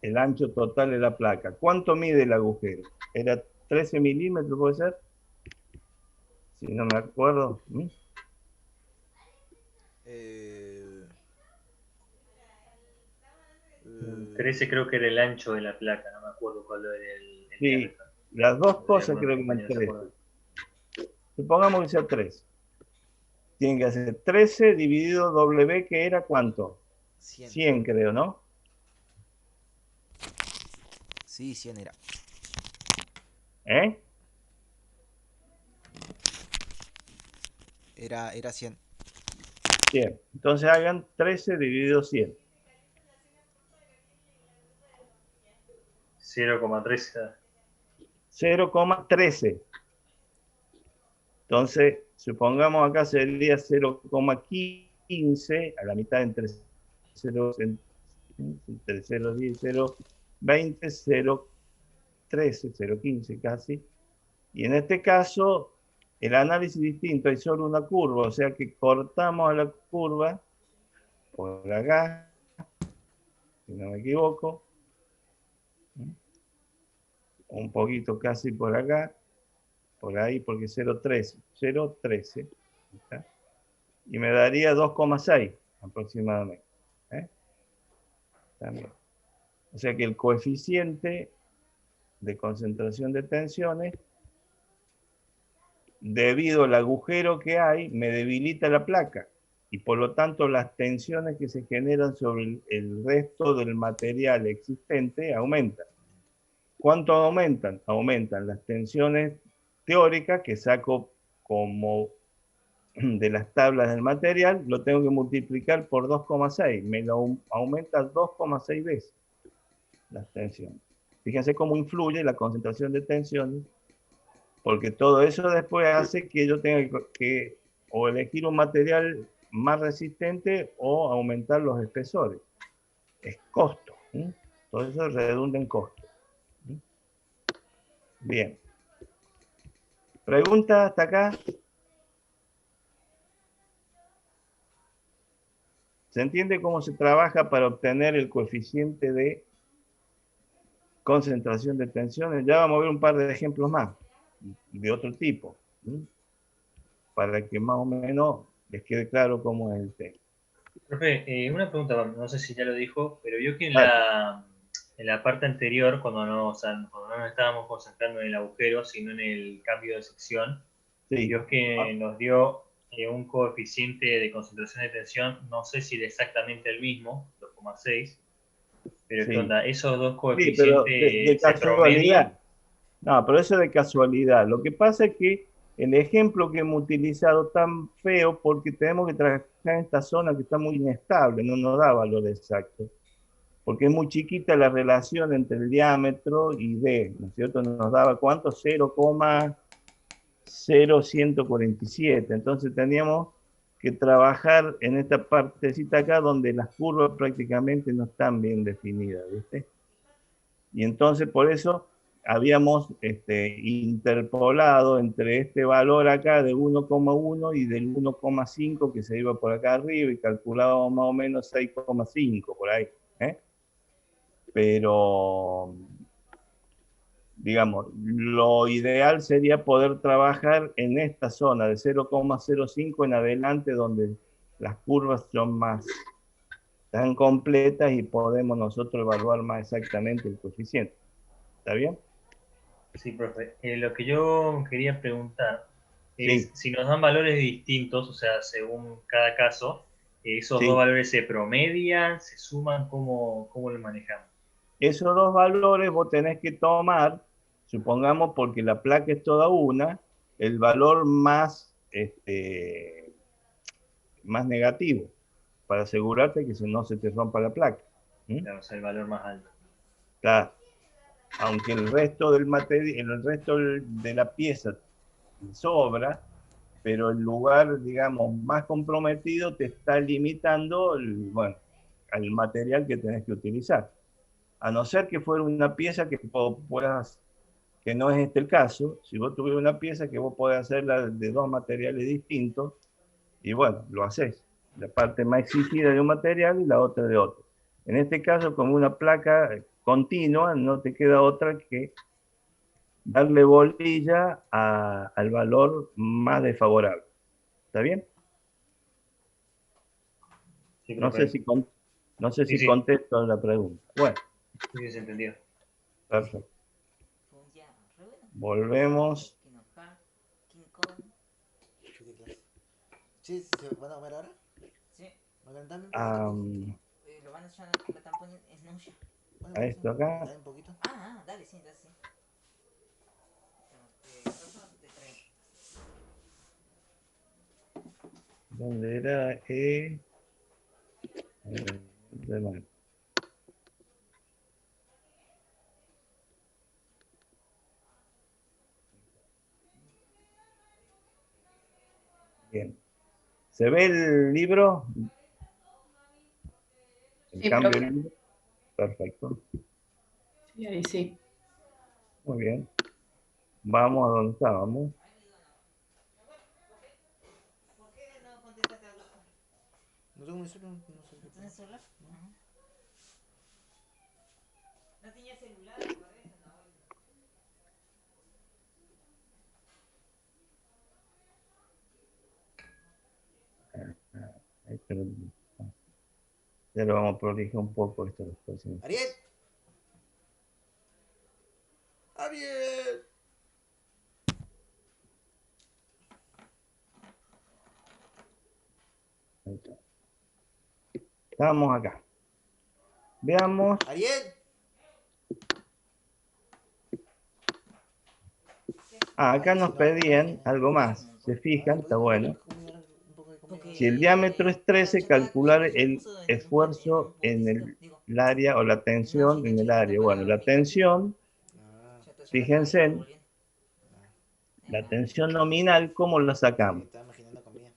el ancho total de la placa. ¿Cuánto mide el agujero? ¿Era 13 milímetros, puede ser? Si no me acuerdo. 13 creo que era el ancho de la placa, no me acuerdo cuál era el Sí, diámetro. las dos cosas Algunos creo que eran compañeros se 13. acuerdan. Supongamos que sea 13. Tienen que hacer 13 dividido W, que era ¿cuánto? 100 creo, ¿no? Sí, 100 era. ¿Eh? Era 100. 100. Entonces hagan 13 dividido 100. 0,13. 0,13. Entonces, supongamos acá sería 0,15, a la mitad entre 0,10, 0,20, 0,13, 0,15 casi. Y en este caso, el análisis distinto, hay solo una curva, o sea que cortamos a la curva por acá, si no me equivoco, un poquito casi por acá, por ahí, porque 0,13, y me daría 2,6 aproximadamente. También. O sea que el coeficiente de concentración de tensiones, debido al agujero que hay, me debilita la placa, y por lo tanto las tensiones que se generan sobre el resto del material existente aumentan. ¿Cuánto aumentan? Aumentan las tensiones teórica que saco como de las tablas del material, lo tengo que multiplicar por 2,6. Me lo aumenta 2,6 veces las tensiones. Fíjense cómo influye la concentración de tensiones, porque todo eso después hace que yo tenga que o elegir un material más resistente o aumentar los espesores. Es costo. Todo eso redunda en costo. Bien. ¿Pregunta hasta acá? ¿Se entiende cómo se trabaja para obtener el coeficiente de concentración de tensiones? Ya vamos a ver un par de ejemplos más, de otro tipo, para que más o menos les quede claro cómo es el tema. Profe, una pregunta, no sé si ya lo dijo, pero vio que Vale. en la parte anterior, cuando no, o sea, cuando no nos estábamos concentrando en el agujero, sino en el cambio de sección, Sí. vio que nos dio un coeficiente de concentración de tensión, no sé si es exactamente el mismo, 2,6, pero Sí. ¿qué onda? ¿Esos dos Sí, pero de coeficientes se promedian? casualidad. No, pero eso de casualidad. Lo que pasa es que el ejemplo que hemos utilizado tan feo porque tenemos que trabajar en esta zona que está muy inestable, no nos da valor exacto. Porque es muy chiquita la relación entre el diámetro y D, ¿no es cierto? Nos daba ¿cuánto? 0,0147. Entonces teníamos que trabajar en esta partecita acá donde las curvas prácticamente no están bien definidas, ¿viste? Y entonces por eso habíamos interpolado entre este valor acá de 1,1 y del 1,5 que se iba por acá arriba y calculábamos más o menos 6,5 por ahí. Pero, digamos, lo ideal sería poder trabajar en esta zona de 0,05 en adelante donde las curvas son más tan completas y podemos nosotros evaluar más exactamente el coeficiente. ¿Está bien? Sí, profe. Lo que yo quería preguntar es Sí, si nos dan valores distintos, o sea, según cada caso, esos dos sí. valores se promedian, se suman, ¿cómo lo manejamos? Esos dos valores vos tenés que tomar, supongamos porque la placa es toda una, el valor más negativo, para asegurarte que no se te rompa la placa. O sea, el valor más alto. Claro. Aunque el resto del material, el resto de la pieza sobra, pero el lugar, digamos, más comprometido te está limitando, bueno, al material que tenés que utilizar. A no ser que fuera una pieza que puedas, que no es este el caso, si vos tuvieras una pieza que vos podés hacerla de dos materiales distintos, y bueno, lo haces. La parte más exigida de un material y la otra de otro. En este caso, como una placa continua, no te queda otra que darle bolilla al valor más desfavorable. ¿Está bien? Sí, No sé profe. si, no sé Sí, si sí, contesto la pregunta. Bueno, sí, sí, se entendió. perfecto. Volvemos. Sí, ¿se van a comer ahora? Sí. ¿Va a calentarme un a, poquito? Lo van a echar, lo están poniendo en olla. Bueno, a pues, esto acá. dale un poquito. Dale, sí, dale, sí. Te traigo. ¿Dónde era? De nuevo. Bien. ¿Se ve el libro? ¿El Sí, cambio de profe. libro? Perfecto. Sí, ahí sí. Muy bien. Vamos a donde estábamos. ¿Por qué no contestaste al doctor? No tengo mi celular, no sé qué ¿No tienes pasa. celular? No tenía celular, por eso no. Ahí, pero, ya lo vamos a proteger un poco esto después. ¿Sí? ¡Ariel! ¡Ariel! Ahí está. Estamos acá. Veamos. ¡Ariel! ¿Qué? Acá nos pedían algo más. ¿Se fijan? Está bueno. Si el diámetro es 13, calcular el esfuerzo en el área o la tensión en el área. Bueno, la tensión, fíjense, la tensión nominal, ¿cómo la sacamos? Estaba imaginando comida.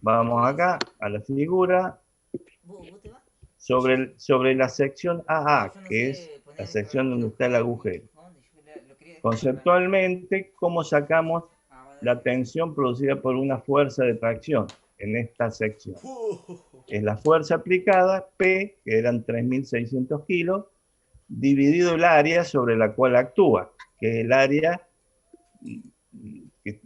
Vamos acá a la figura. ¿Vos te vas? Sobre la sección AA, Yo no que sé es poner la el sección programa donde que está el buscar, agujero. ¿dónde? Yo lo quería descargar. Conceptualmente, ¿cómo sacamos la tensión producida por una fuerza de tracción en esta sección? Es la fuerza aplicada, P, que eran 3.600 kilos, dividido el área sobre la cual actúa, que es el área que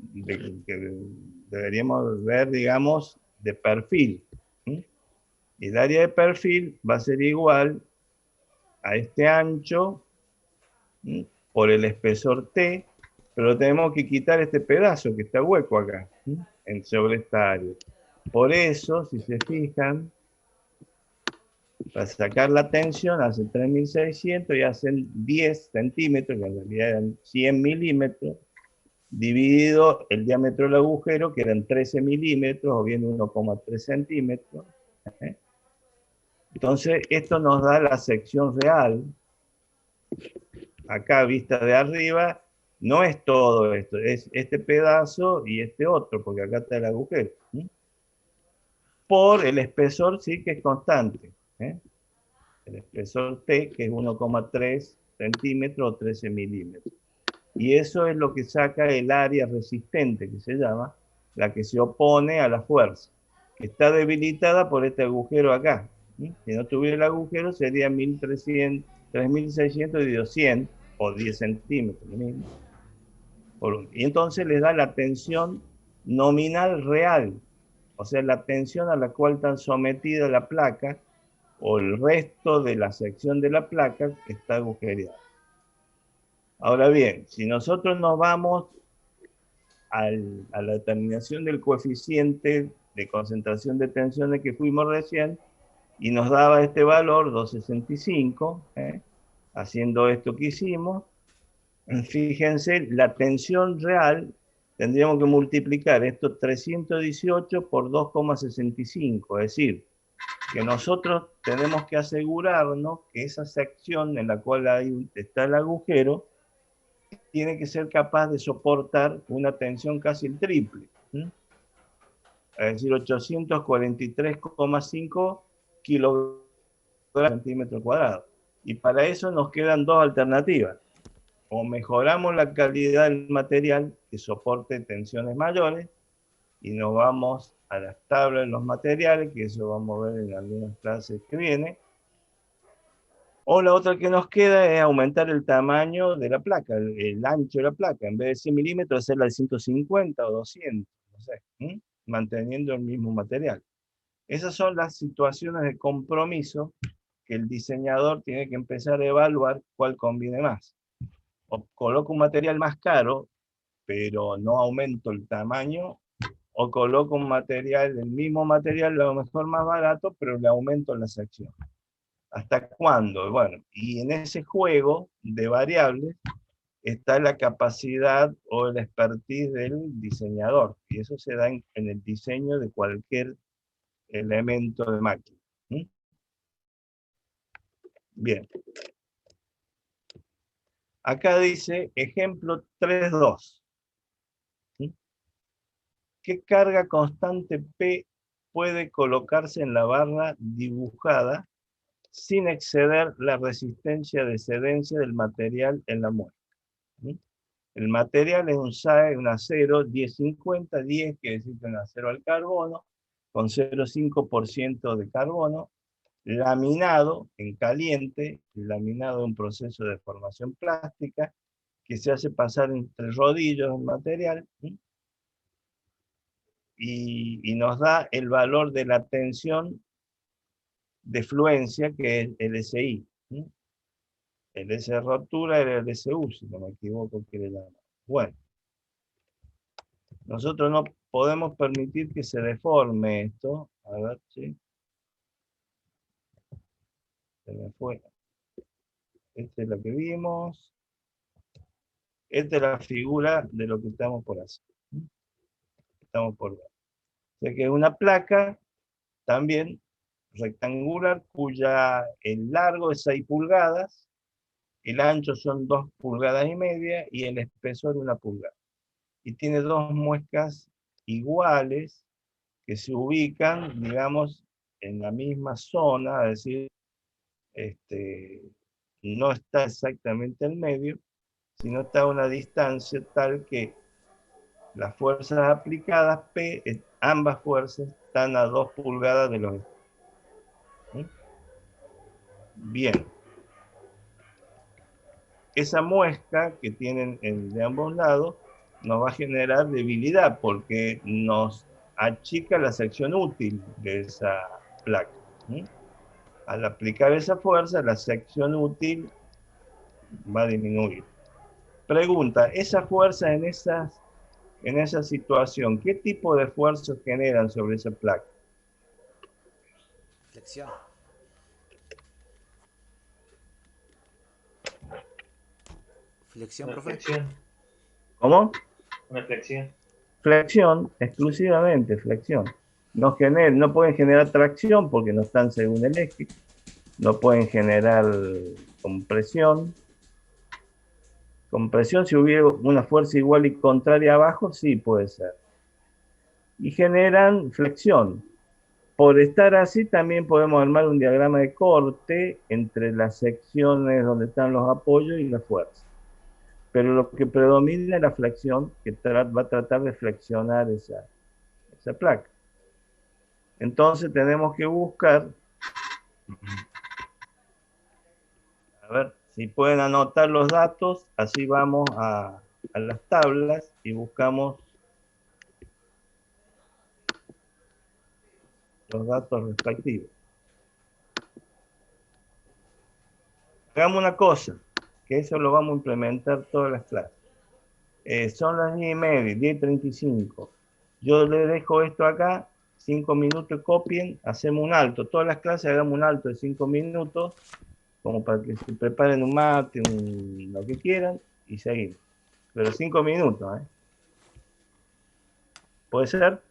deberíamos ver, digamos, de perfil. ¿Sí? Y el área de perfil va a ser igual a este ancho, ¿sí?, por el espesor T, pero tenemos que quitar este pedazo que está hueco acá, ¿sí?, sobre esta área. Por eso, si se fijan, para sacar la tensión hace 3.600 y hacen 10 centímetros, que en realidad eran 100 milímetros, dividido el diámetro del agujero, que eran 13 milímetros, o bien 1,3 centímetros. Entonces, esto nos da la sección real. Acá, vista de arriba, no es todo esto, es este pedazo y este otro, porque acá está el agujero. Por el espesor sí que es constante. El espesor T, que es 1,3 centímetros o 13 milímetros. Y eso es lo que saca el área resistente, que se llama, la que se opone a la fuerza, que está debilitada por este agujero acá. Si no tuviera el agujero sería 1.300, 3.600 y 200, o 10 centímetros. Mismo, y entonces les da la tensión nominal real, o sea, la tensión a la cual está sometida la placa, o el resto de la sección de la placa que está agujereada. Ahora bien, si nosotros nos vamos a la determinación del coeficiente de concentración de tensiones que fuimos recién, y nos daba este valor, 265, haciendo esto que hicimos, fíjense, la tensión real, tendríamos que multiplicar estos 318 por 2,65, es decir, que nosotros tenemos que asegurarnos que esa sección en la cual está el agujero tiene que ser capaz de soportar una tensión casi el triple. Es decir, 843,5 kilogramos por centímetro cuadrado. Y para eso nos quedan dos alternativas. O mejoramos la calidad del material que soporte tensiones mayores, y nos vamos a las tablas de los materiales, que eso vamos a ver en algunas clases que vienen. O la otra que nos queda es aumentar el tamaño de la placa, el ancho de la placa. En vez de 100 milímetros, hacerla de 150 o 200, no sé, manteniendo el mismo material. Esas son las situaciones de compromiso que el diseñador tiene que empezar a evaluar cuál conviene más. O coloco un material más caro, pero no aumento el tamaño, o coloco un material, el mismo material, a lo mejor más barato, pero le aumento la sección. ¿Hasta cuándo? Bueno, y en ese juego de variables está la capacidad o el expertise del diseñador, y eso se da en el diseño de cualquier elemento de máquina. Bien. Acá dice ejemplo 3.2. ¿Qué carga constante P puede colocarse en la barra dibujada sin exceder la resistencia de cedencia del material en la muestra? El material es un acero 1050, 10 quiere decir que es un acero al carbono, con 0,5% de carbono, laminado en caliente, laminado en un proceso de formación plástica, que se hace pasar entre rodillos del material, y nos da el valor de la tensión de fluencia, que es el SI. El S de rotura era el SU, si no me equivoco, que le llama. Bueno, nosotros no podemos permitir que se deforme esto. A ver, ¿sí? Se me fue. Esta es la que vimos. Esta es la figura de lo que estamos por hacer. Estamos por ver. O sea que es una placa también rectangular cuya el largo es 6 pulgadas, el ancho son 2 pulgadas y media y el espesor 1 pulgada. Y tiene dos muescas iguales que se ubican, digamos, en la misma zona, es decir, no está exactamente en medio, sino está a una distancia tal que las fuerzas aplicadas, ambas fuerzas, están a 2 pulgadas de los extremos. Bien. Esa muesca que tienen de ambos lados nos va a generar debilidad porque nos achica la sección útil de esa placa. Al aplicar esa fuerza, la sección útil va a disminuir. Pregunta, esa fuerza en esa situación, ¿qué tipo de esfuerzos generan sobre esa placa? Flexión. Flexión, Una profe. flexión. ¿Cómo? Una flexión. Flexión, exclusivamente flexión. No pueden generar tracción porque no están según el eje. No pueden generar compresión. Compresión, si hubiera una fuerza igual y contraria abajo, sí puede ser. Y generan flexión. Por estar así, también podemos armar un diagrama de corte entre las secciones donde están los apoyos y la fuerza. Pero lo que predomina es la flexión, que va a tratar de flexionar esa placa. Entonces tenemos que buscar, a ver si pueden anotar los datos, así vamos a las tablas y buscamos los datos respectivos. Hagamos una cosa, que eso lo vamos a implementar todas las clases. Son las 10:30, 10:35. Yo les dejo esto acá, 5 minutos, copien, hacemos un alto. Todas las clases hagamos un alto de 5 minutos, como para que se preparen un mate, lo que quieran, y seguimos. Pero 5 minutos, ¿eh? ¿Puede ser?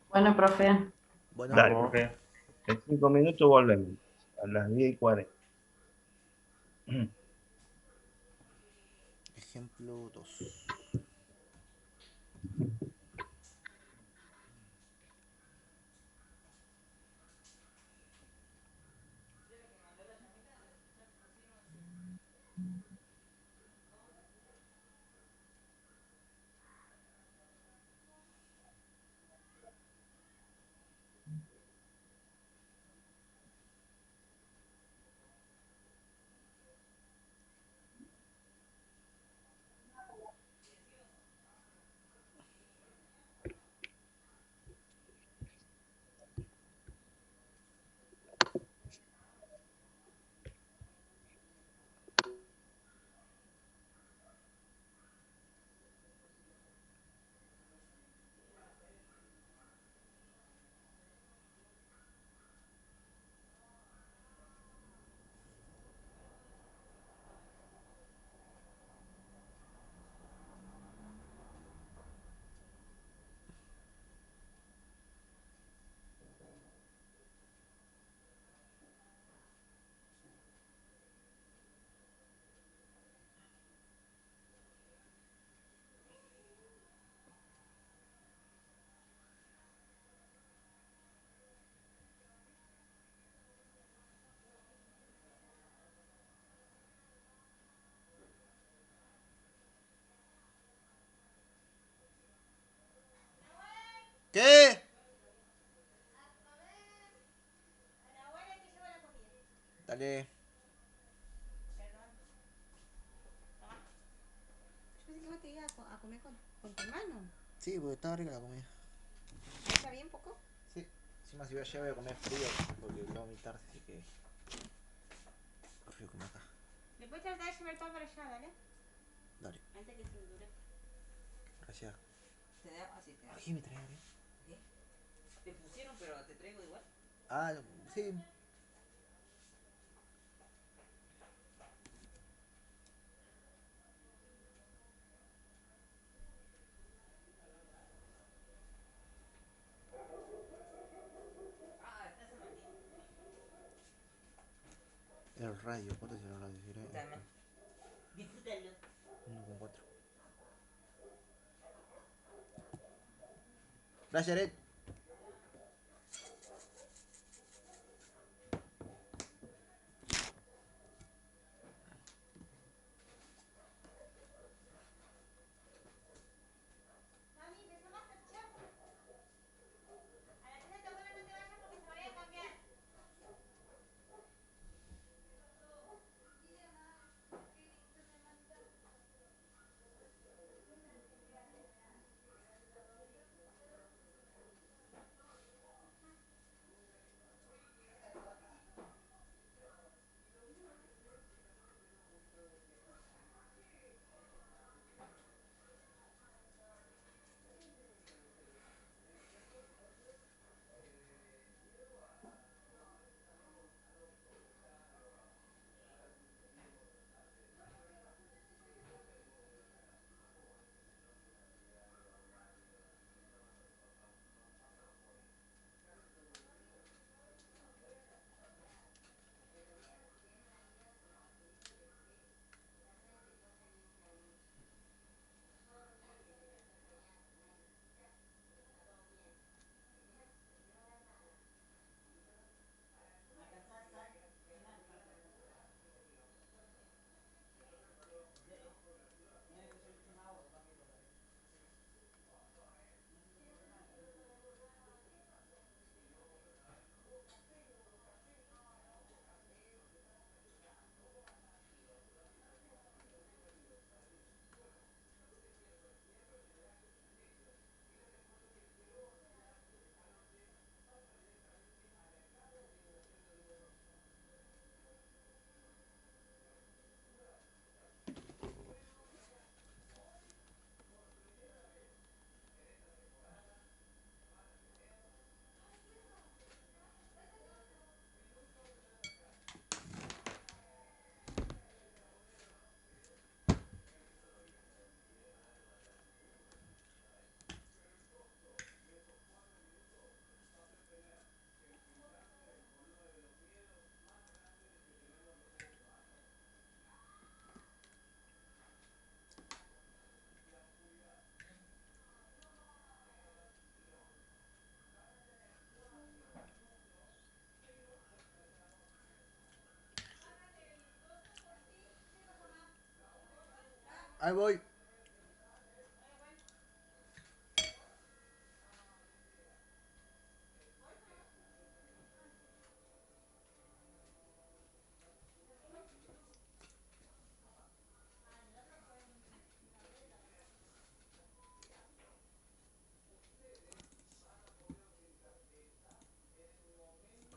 Bueno, profe. Bueno, Dale. Profe. En 5 minutos volvemos, a las 10:40. ejemplo 2. ¿Qué? Dale. Yo pensé que vos te ibas a comer con tu hermano. Sí, porque estaba rica la comida. ¿Está bien poco? Sí. Encima si voy allá voy a comer frío, porque luego muy tarde, así que... Prefiero comer acá. Después tratar de llevar todo para allá, ¿dale? Dale. Antes que se endurezca. Gracias. Te da así, te da. Aquí me trae, ¿eh? ¿Qué? Te pusieron, pero te traigo igual. Ah, sí. El radio, ¿cuánto es el radio? Dame. Disfrútalo. 1,4. Gracias, Red. Mami, ¿me tomas ketchup? A la tienda de tu abuela no te vayas porque se vaya a cambiar. Ahí voy.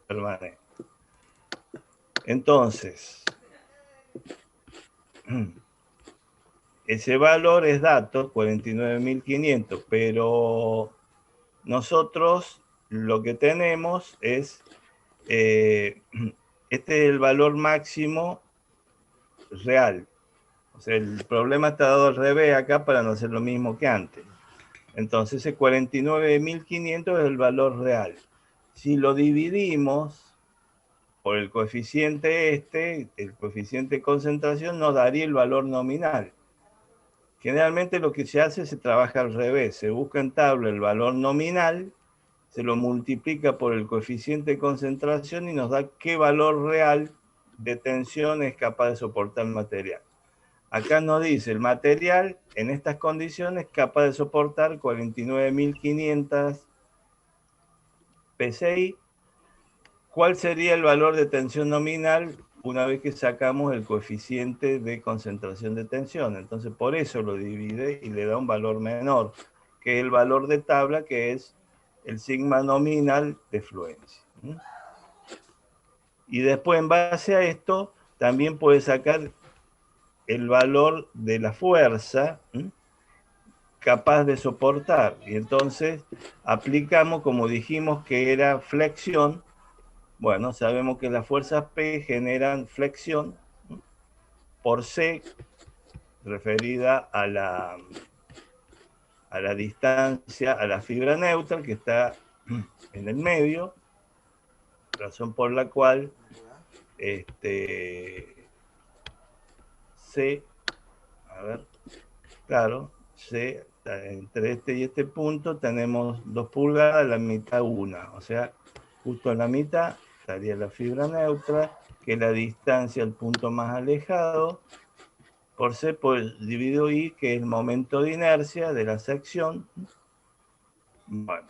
Permanente. Entonces, ese valor es dato, 49.500, pero nosotros lo que tenemos es, este es el valor máximo real. O sea, el problema está dado al revés acá para no hacer lo mismo que antes. Entonces, ese 49.500 es el valor real. Si lo dividimos por el coeficiente el coeficiente de concentración nos daría el valor nominal. Generalmente lo que se hace se trabaja al revés. Se busca en tabla el valor nominal, se lo multiplica por el coeficiente de concentración y nos da qué valor real de tensión es capaz de soportar el material. Acá nos dice el material en estas condiciones capaz de soportar 49.500 PSI. ¿Cuál sería el valor de tensión nominal una vez que sacamos el coeficiente de concentración de tensión? Entonces, por eso lo divide y le da un valor menor, que es el valor de tabla, que es el sigma nominal de fluencia. Y después, en base a esto, también puede sacar el valor de la fuerza capaz de soportar. Y entonces aplicamos, como dijimos que era flexión. Bueno, sabemos que las fuerzas P generan flexión por C, referida a la distancia, a la fibra neutra que está en el medio, razón por la cual C, a ver, claro, C, entre este y este punto tenemos 2 pulgadas, la mitad 1, o sea, justo en la mitad estaría la fibra neutra, que es la distancia al punto más alejado, por C por dividido I, que es el momento de inercia de la sección. Bueno,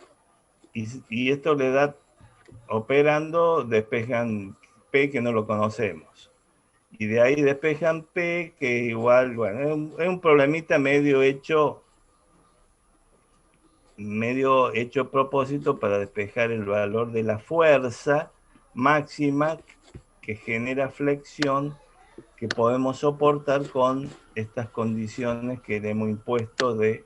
y esto le da, operando, despejan P, que no lo conocemos. Y de ahí despejan P, que igual, bueno, es un problemita medio hecho a propósito para despejar el valor de la fuerza máxima que genera flexión que podemos soportar con estas condiciones que le hemos impuesto de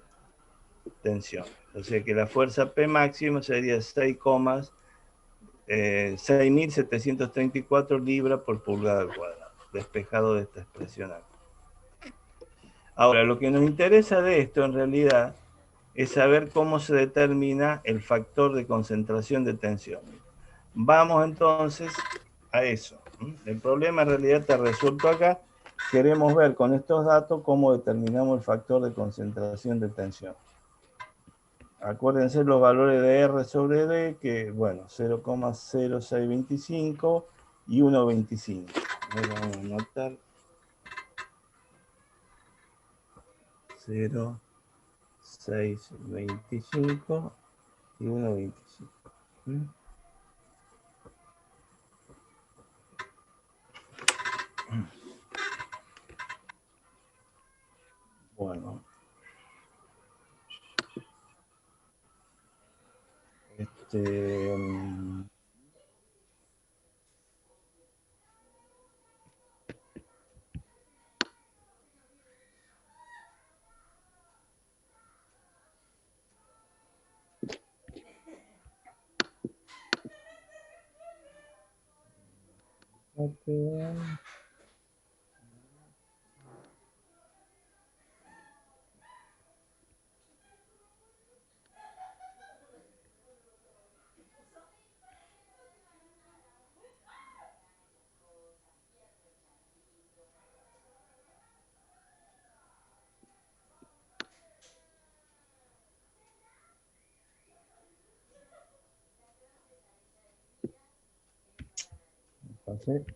tensión. O sea que la fuerza P máxima sería 6.734 libras por pulgada al cuadrado, despejado de esta expresión acá. Ahora, lo que nos interesa de esto en realidad es saber cómo se determina el factor de concentración de tensión. Vamos entonces a eso. El problema en realidad está resuelto acá. Queremos ver con estos datos cómo determinamos el factor de concentración de tensión. Acuérdense los valores de R sobre D, que bueno, 0,0625 y 1,25. Vamos a anotar 0,625 y 1,25. Bueno. Entonces, okay.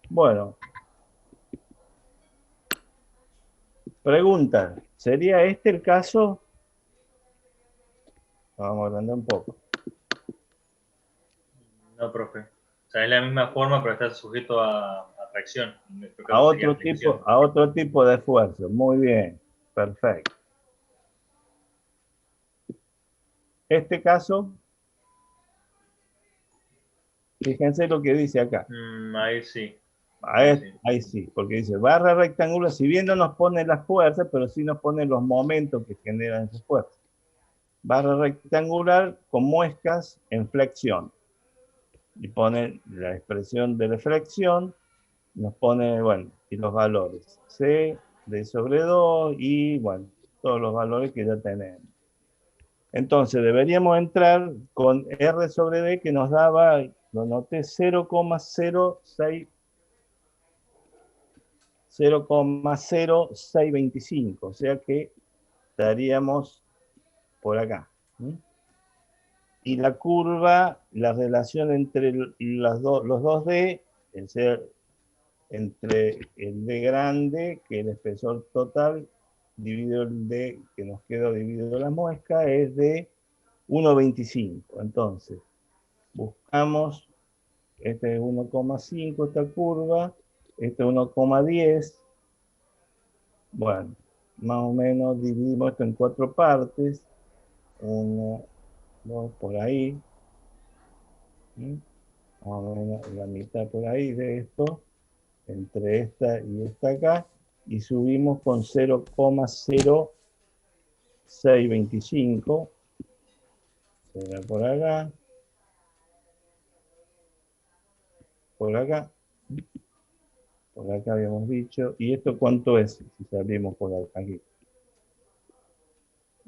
Bueno, pregunta, ¿sería este el caso? Vamos a agrandar un poco. No, profe. O sea, es la misma forma, pero está sujeto a tracción. En nuestro A caso sería otro fricción. tipo, a otro tipo de esfuerzo. Muy bien, perfecto. Este caso, fíjense lo que dice acá. Ahí sí. Ahí sí, porque dice barra rectangular, si bien no nos pone las fuerzas, pero sí nos pone los momentos que generan esas fuerzas. Barra rectangular con muescas en flexión. Y pone la expresión de la flexión, nos pone, bueno, y los valores. C, D sobre 2 y, bueno, todos los valores que ya tenemos. Entonces, deberíamos entrar con R sobre D que nos daba, lo noté, 0,0625, o sea que estaríamos por acá. Y la curva, la relación entre los dos D, entre el D grande, que es el espesor total, dividido el D que nos quedó dividido la muesca, es de 1,25. Entonces, buscamos, este es 1,5 esta curva, este es 1,10. Bueno, más o menos dividimos esto en 4 partes. 1, 2, por ahí. Más o menos la mitad por ahí de esto, entre esta y esta acá, y subimos con 0,0625. Será por acá. Por acá. Por acá habíamos dicho. ¿Y esto cuánto es? Si salimos por aquí.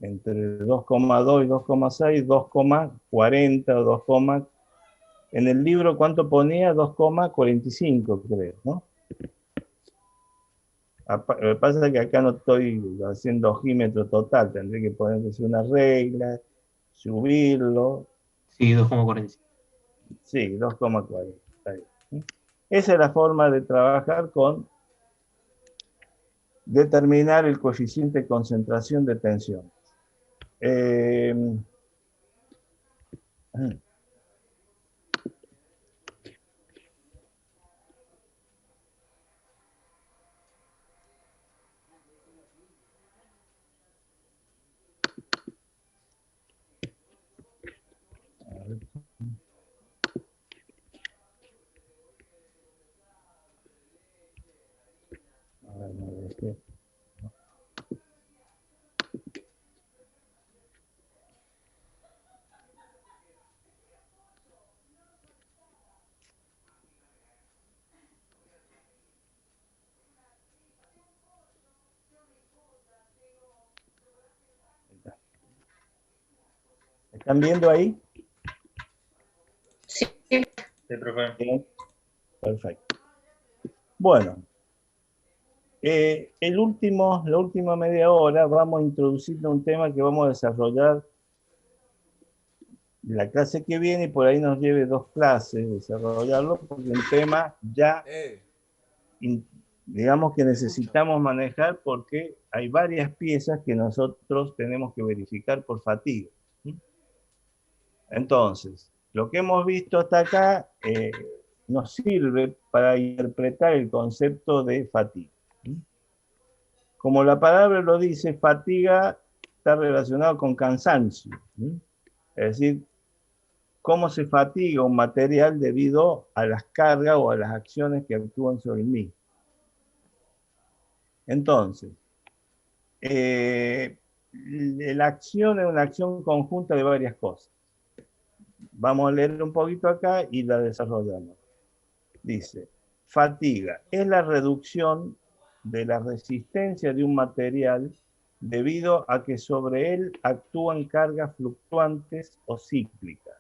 entre 2,2 y 2,6, 2,40 o 2, en el libro, ¿cuánto ponía? 2,45, creo, ¿no? Lo que pasa es que acá no estoy haciendo ojímetro total, tendré que poner una regla, subirlo. Sí, 2,45. Sí, 2,40. Está bien. Esa es la forma de trabajar con determinar el coeficiente de concentración de tensión. A ver, no dejé. ¿Están viendo ahí? Sí, profe. Bien, perfecto. Bueno, la última media hora vamos a introducir un tema que vamos a desarrollar la clase que viene y por ahí nos lleve 2 clases desarrollarlo, porque un tema ya, digamos que necesitamos manejar porque hay varias piezas que nosotros tenemos que verificar por fatiga. Entonces, lo que hemos visto hasta acá nos sirve para interpretar el concepto de fatiga. Como la palabra lo dice, fatiga está relacionado con cansancio. Es decir, cómo se fatiga un material debido a las cargas o a las acciones que actúan sobre el mismo. Entonces, la acción es una acción conjunta de varias cosas. Vamos a leer un poquito acá y la desarrollamos. Dice, fatiga es la reducción de la resistencia de un material debido a que sobre él actúan cargas fluctuantes o cíclicas.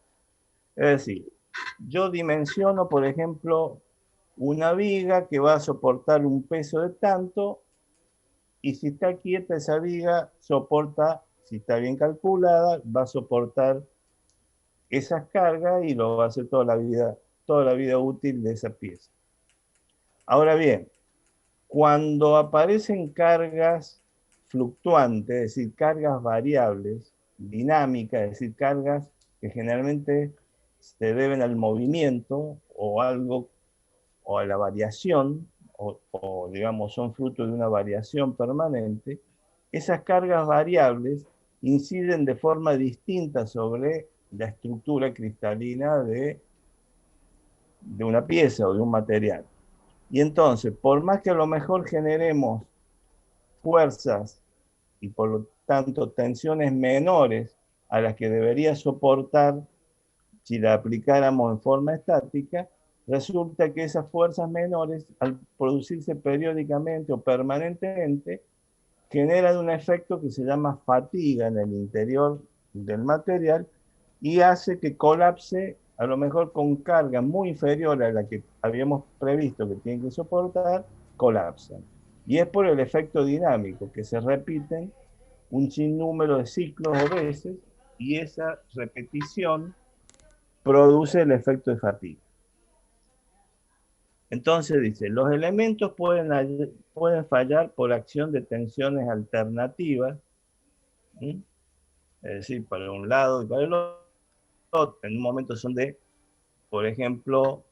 Es decir, yo dimensiono, por ejemplo, una viga que va a soportar un peso de tanto, y si está quieta esa viga, soporta, si está bien calculada, va a soportar esas cargas y lo va a hacer toda la vida útil de esa pieza. Ahora bien, cuando aparecen cargas fluctuantes, es decir, cargas variables, dinámicas, es decir, cargas que generalmente se deben al movimiento o algo, o a la variación, o digamos son fruto de una variación permanente, esas cargas variables inciden de forma distinta sobre la estructura cristalina de una pieza o de un material. Y entonces, por más que a lo mejor generemos fuerzas y por lo tanto tensiones menores a las que debería soportar si la aplicáramos en forma estática, resulta que esas fuerzas menores, al producirse periódicamente o permanentemente, generan un efecto que se llama fatiga en el interior del material y hace que colapse, a lo mejor con carga muy inferior a la que habíamos previsto que tiene que soportar, colapsan. Y es por el efecto dinámico, que se repiten un sinnúmero de ciclos o veces, y esa repetición produce el efecto de fatiga. Entonces dice, los elementos pueden fallar por acción de tensiones alternativas, ¿sí? Es decir, para un lado y para el otro, en un momento son de, por ejemplo,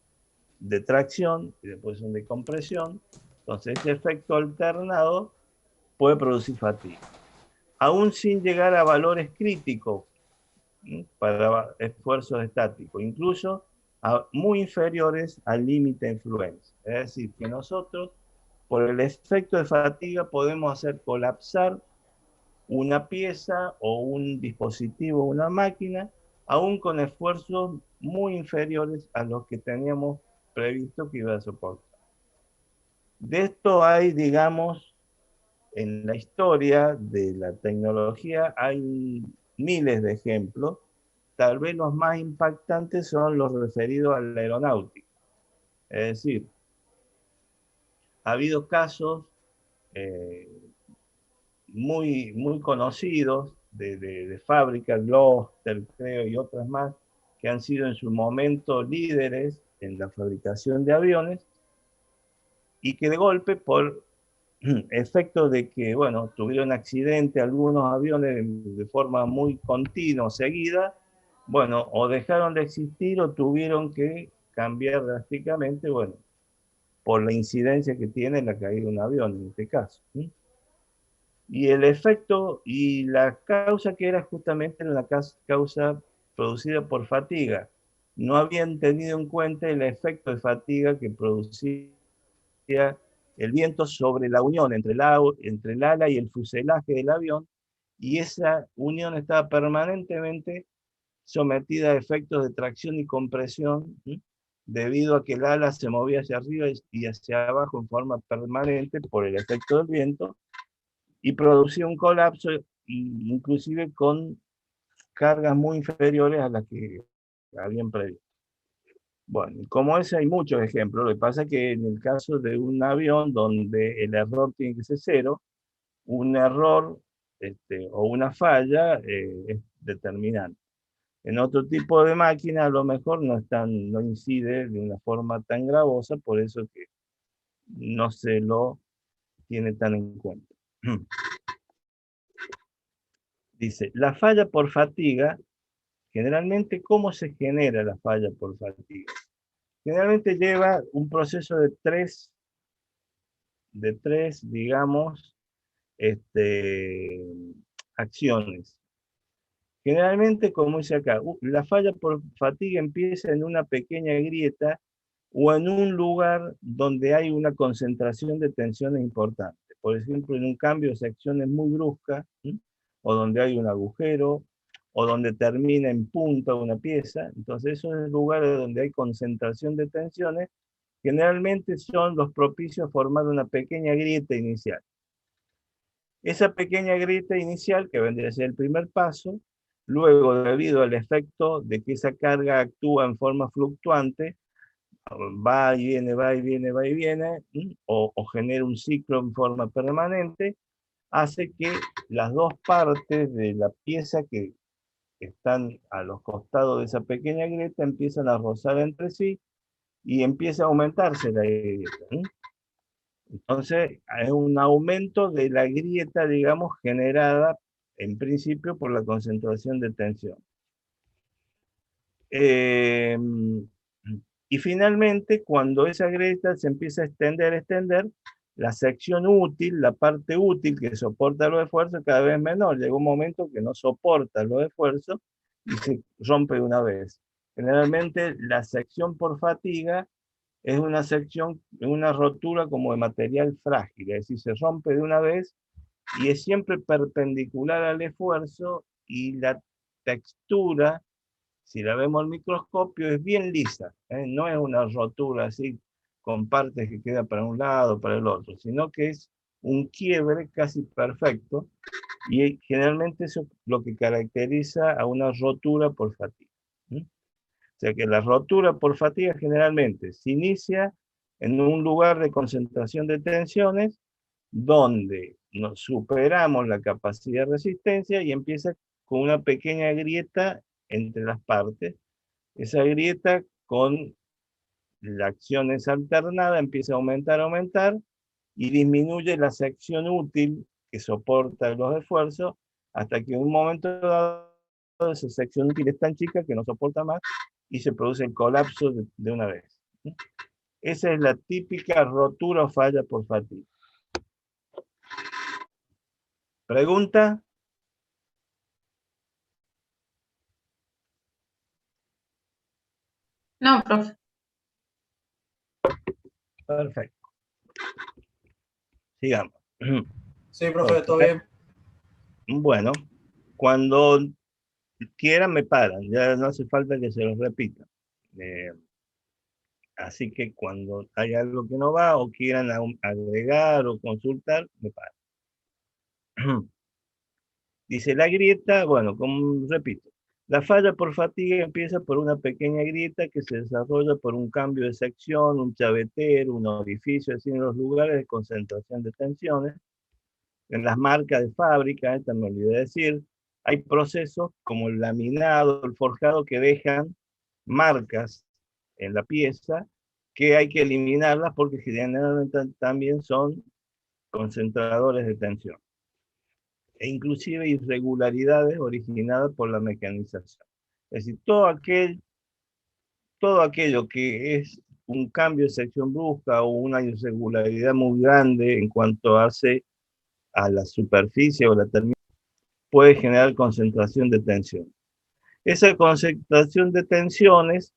de tracción y después son de compresión. Entonces, este efecto alternado puede producir fatiga. Aún sin llegar a valores críticos, ¿sí?, para esfuerzos estáticos, incluso muy inferiores al límite de influencia. Es decir, que nosotros, por el efecto de fatiga, podemos hacer colapsar una pieza o un dispositivo, una máquina, aún con esfuerzos muy inferiores a los que teníamos previsto que iba a soportar. De esto hay, digamos, en la historia de la tecnología hay miles de ejemplos. Tal vez los más impactantes son los referidos a la aeronáutica. Es decir, ha habido casos eh, muy conocidos de fábricas, Gloster, creo, y otras más, que han sido en su momento líderes en la fabricación de aviones y que de golpe, por efecto de que, bueno, tuvieron accidente algunos aviones de forma muy continua, seguida, bueno, o dejaron de existir o tuvieron que cambiar drásticamente, bueno, por la incidencia que tiene la caída de un avión en este caso. ¿Sí? Y el efecto y la causa que era justamente una causa producida por fatiga. No habían tenido en cuenta el efecto de fatiga que producía el viento sobre la unión entre el ala y el fuselaje del avión, y esa unión estaba permanentemente sometida a efectos de tracción y compresión, ¿sí? Debido a que el ala se movía hacia arriba y hacia abajo en forma permanente por el efecto del viento, y producía un colapso, inclusive con cargas muy inferiores a las que habían previsto. Bueno, como ese hay muchos ejemplos. Lo que pasa es que en el caso de un avión donde el error tiene que ser cero, un error o una falla es determinante. En otro tipo de máquina a lo mejor no incide de una forma tan gravosa, por eso que no se lo tiene tan en cuenta. Dice, la falla por fatiga, generalmente, ¿cómo se genera la falla por fatiga? Generalmente lleva un proceso de tres, digamos, acciones. Generalmente, como dice acá, la falla por fatiga empieza en una pequeña grieta o en un lugar donde hay una concentración de tensiones importante. Por ejemplo, en un cambio de secciones muy brusca, ¿sí? O donde hay un agujero, o donde termina en punta una pieza. Entonces, esos lugares donde hay concentración de tensiones generalmente son los propicios a formar una pequeña grieta inicial. Esa pequeña grieta inicial, que vendría a ser el primer paso, luego, debido al efecto de que esa carga actúa en forma fluctuante, va y viene, va y viene, va y viene, o genera un ciclo en forma permanente, hace que las dos partes de la pieza que están a los costados de esa pequeña grieta empiezan a rozar entre sí y empieza a aumentarse la grieta. Entonces, es un aumento de la grieta, digamos, generada en principio por la concentración de tensión. Y finalmente, cuando esa grieta se empieza a extender, la sección útil, la parte útil que soporta los esfuerzos, cada vez menor. Llega un momento que no soporta los esfuerzos y se rompe de una vez. Generalmente, la sección por fatiga es una sección, una rotura como de material frágil, es decir, se rompe de una vez y es siempre perpendicular al esfuerzo, y la textura, si la vemos al microscopio, es bien lisa, ¿eh? No es una rotura así con partes que quedan para un lado o para el otro, sino que es un quiebre casi perfecto, y generalmente eso es lo que caracteriza a una rotura por fatiga. O sea que la rotura por fatiga generalmente se inicia en un lugar de concentración de tensiones donde nos superamos la capacidad de resistencia y empieza con una pequeña grieta entre las partes. Esa grieta, con la acción es alternada, empieza a aumentar y disminuye la sección útil que soporta los esfuerzos, hasta que en un momento dado esa sección útil es tan chica que no soporta más y se produce el colapso de una vez. Esa es la típica rotura o falla por fatiga. ¿Pregunta? No, profe. Perfecto. Sigamos. Sí, profe, todo bien. Bueno, cuando quieran me paran, ya no hace falta que se los repita. Así que cuando hay algo que no va o quieran agregar o consultar, me paran. Dice la grieta, bueno, como repito, la falla por fatiga empieza por una pequeña grieta que se desarrolla por un cambio de sección, un chavetero, un orificio, es decir, en los lugares de concentración de tensiones. En las marcas de fábrica, esta me olvidé de decir, hay procesos como el laminado, el forjado que dejan marcas en la pieza que hay que eliminarlas porque generalmente también son concentradores de tensión e inclusive irregularidades originadas por la mecanización. Es decir, todo aquello que es un cambio de sección brusca o una irregularidad muy grande en cuanto hace a la superficie o la terminación, puede generar concentración de tensión. Esa concentración de tensiones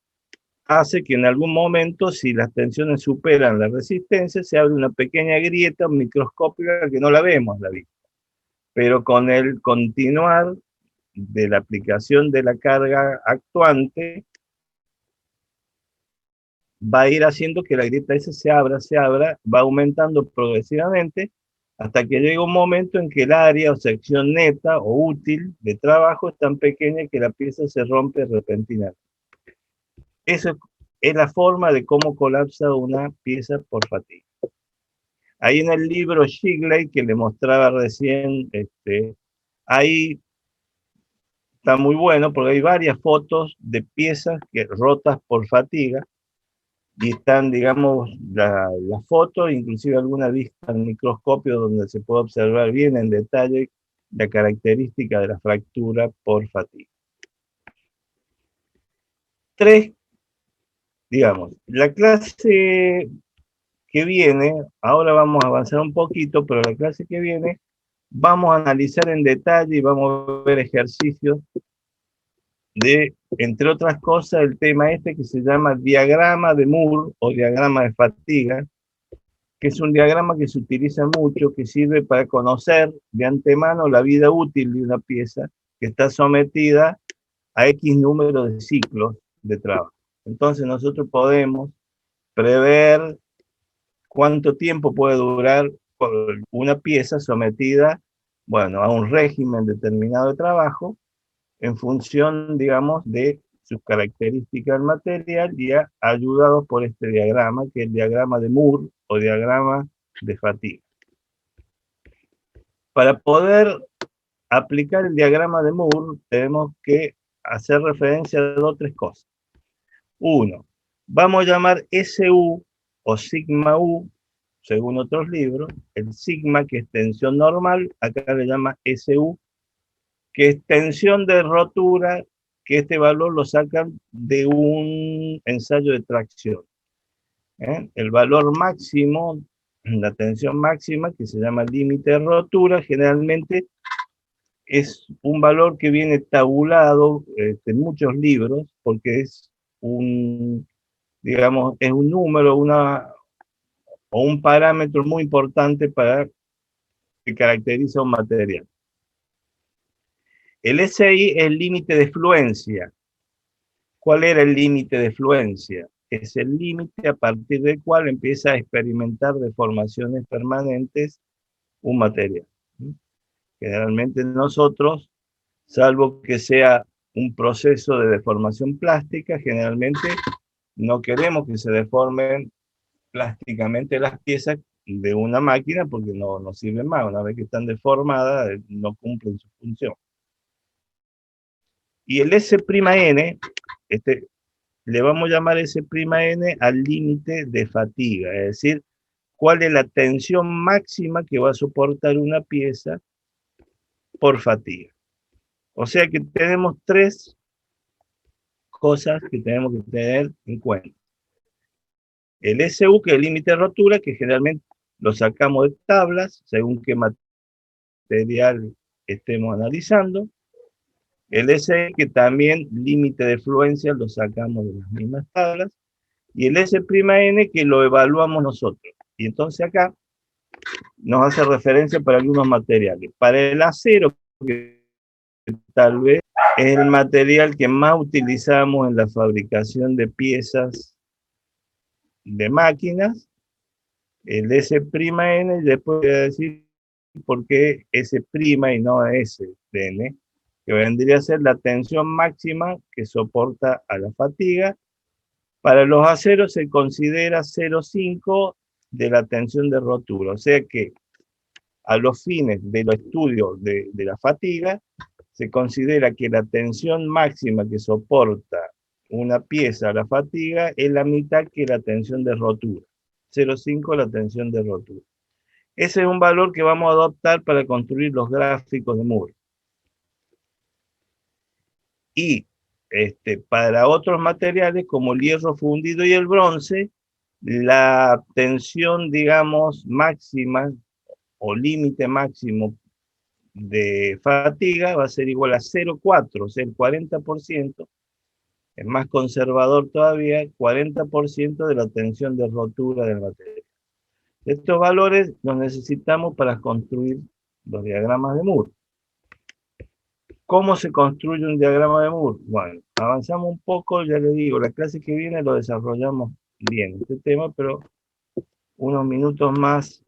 hace que en algún momento, si las tensiones superan la resistencia, se abre una pequeña grieta microscópica que no la vemos a la vista. Pero con el continuar de la aplicación de la carga actuante, va a ir haciendo que la grieta esa se abra, va aumentando progresivamente hasta que llega un momento en que el área o sección neta o útil de trabajo es tan pequeña que la pieza se rompe repentinamente. Esa es la forma de cómo colapsa una pieza por fatiga. Ahí en el libro Shigley, que le mostraba recién, ahí está muy bueno porque hay varias fotos de piezas que rotas por fatiga y están, digamos, la foto, inclusive alguna vista al microscopio donde se puede observar bien en detalle la característica de la fractura por fatiga. Digamos, la clase que viene, ahora vamos a avanzar un poquito, pero la clase que viene vamos a analizar en detalle y vamos a ver ejercicios de, entre otras cosas, el tema que se llama diagrama de Moore o diagrama de fatiga, que es un diagrama que se utiliza mucho, que sirve para conocer de antemano la vida útil de una pieza que está sometida a X número de ciclos de trabajo. Entonces nosotros podemos prever cuánto tiempo puede durar una pieza sometida, bueno, a un régimen determinado de trabajo en función, digamos, de sus características del material y ayudados por este diagrama, que es el diagrama de Moore o diagrama de fatiga. Para poder aplicar el diagrama de Moore, tenemos que hacer referencia a 2 o 3 cosas. Uno, vamos a llamar SU o sigma U, según otros libros, el sigma, que es tensión normal, acá le llama SU, que es tensión de rotura, que este valor lo sacan de un ensayo de tracción. El valor máximo, la tensión máxima, que se llama límite de rotura, generalmente es un valor que viene tabulado en muchos libros, porque es digamos, es un número, o un parámetro muy importante que caracteriza un material. El SI es el límite de fluencia. ¿Cuál era el límite de fluencia? Es el límite a partir del cual empieza a experimentar deformaciones permanentes un material. Generalmente nosotros, salvo que sea un proceso de deformación plástica, generalmente no queremos que se deformen plásticamente las piezas de una máquina porque no sirven más. Una vez que están deformadas, no cumplen su función. Y el S'(n), le vamos a llamar S'(n) al límite de fatiga, es decir, cuál es la tensión máxima que va a soportar una pieza por fatiga. O sea que tenemos 3 cosas que tenemos que tener en cuenta. El SU, que es el límite de rotura, que generalmente lo sacamos de tablas, según qué material estemos analizando. El SI, que también límite de fluencia, lo sacamos de las mismas tablas. Y el S'(n), que lo evaluamos nosotros. Y entonces acá nos hace referencia para algunos materiales. Para el acero, que tal vez es el material que más utilizamos en la fabricación de piezas de máquinas, el S'(n), después voy a decir por qué S' y no S de N, que vendría a ser la tensión máxima que soporta a la fatiga. Para los aceros se considera 0,5 de la tensión de rotura, o sea que a los fines de los estudios de la fatiga, se considera que la tensión máxima que soporta una pieza a la fatiga es la mitad que la tensión de rotura. 0,5 la tensión de rotura. Ese es un valor que vamos a adoptar para construir los gráficos de Moore. Y para otros materiales como el hierro fundido y el bronce, la tensión, digamos, máxima o límite máximo de fatiga va a ser igual a 0,4, o sea, el 40%, es más conservador todavía, 40% de la tensión de rotura del material. Estos valores los necesitamos para construir los diagramas de Moore. ¿Cómo se construye un diagrama de Moore? Bueno, avanzamos un poco, ya les digo, la clase que viene lo desarrollamos bien este tema, pero unos minutos más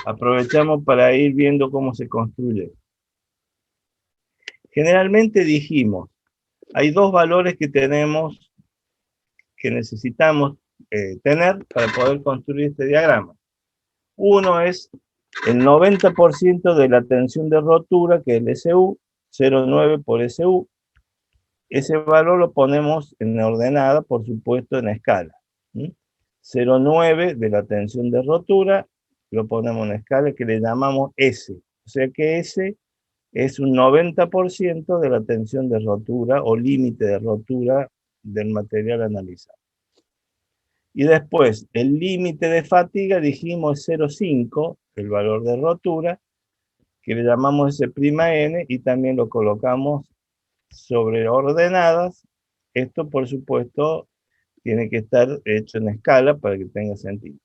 aprovechamos para ir viendo cómo se construye. Generalmente dijimos, hay dos valores que tenemos, que necesitamos tener para poder construir este diagrama. Uno es el 90% de la tensión de rotura, que es el SU, 0,9 por SU. Ese valor lo ponemos en ordenada, por supuesto, en escala. 0,9 de la tensión de rotura, lo ponemos en escala que le llamamos S. O sea que S es un 90% de la tensión de rotura o límite de rotura del material analizado. Y después, el límite de fatiga, dijimos 0,5, el valor de rotura, que le llamamos S'(N) y también lo colocamos sobre ordenadas. Esto, por supuesto, tiene que estar hecho en escala para que tenga sentido.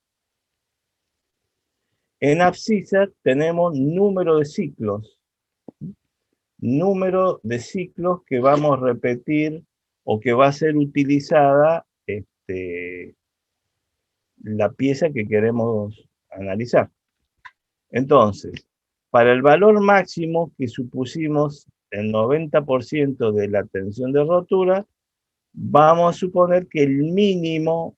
En abscissa tenemos número de ciclos. Número de ciclos que vamos a repetir o que va a ser utilizada la pieza que queremos analizar. Entonces, para el valor máximo que supusimos el 90% de la tensión de rotura, vamos a suponer que el mínimo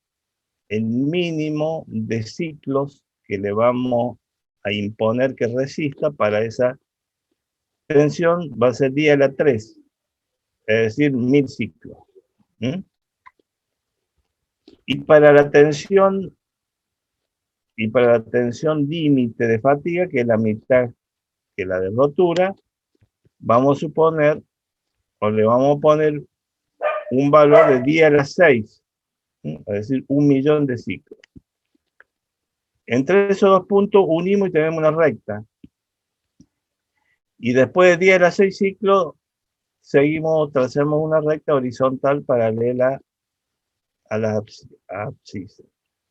de ciclos que le vamos a imponer que resista para esa tensión va a ser 10 a la 3, es decir, 1000 ciclos. Y para la tensión límite de fatiga, que es la mitad que la de rotura, vamos a suponer, o le vamos a poner un valor de 10 a la 6, es decir, 1.000.000 de ciclos. Entre esos dos puntos unimos y tenemos una recta. Y después de 10 a la 6 ciclos, trazamos una recta horizontal paralela a la abscissa.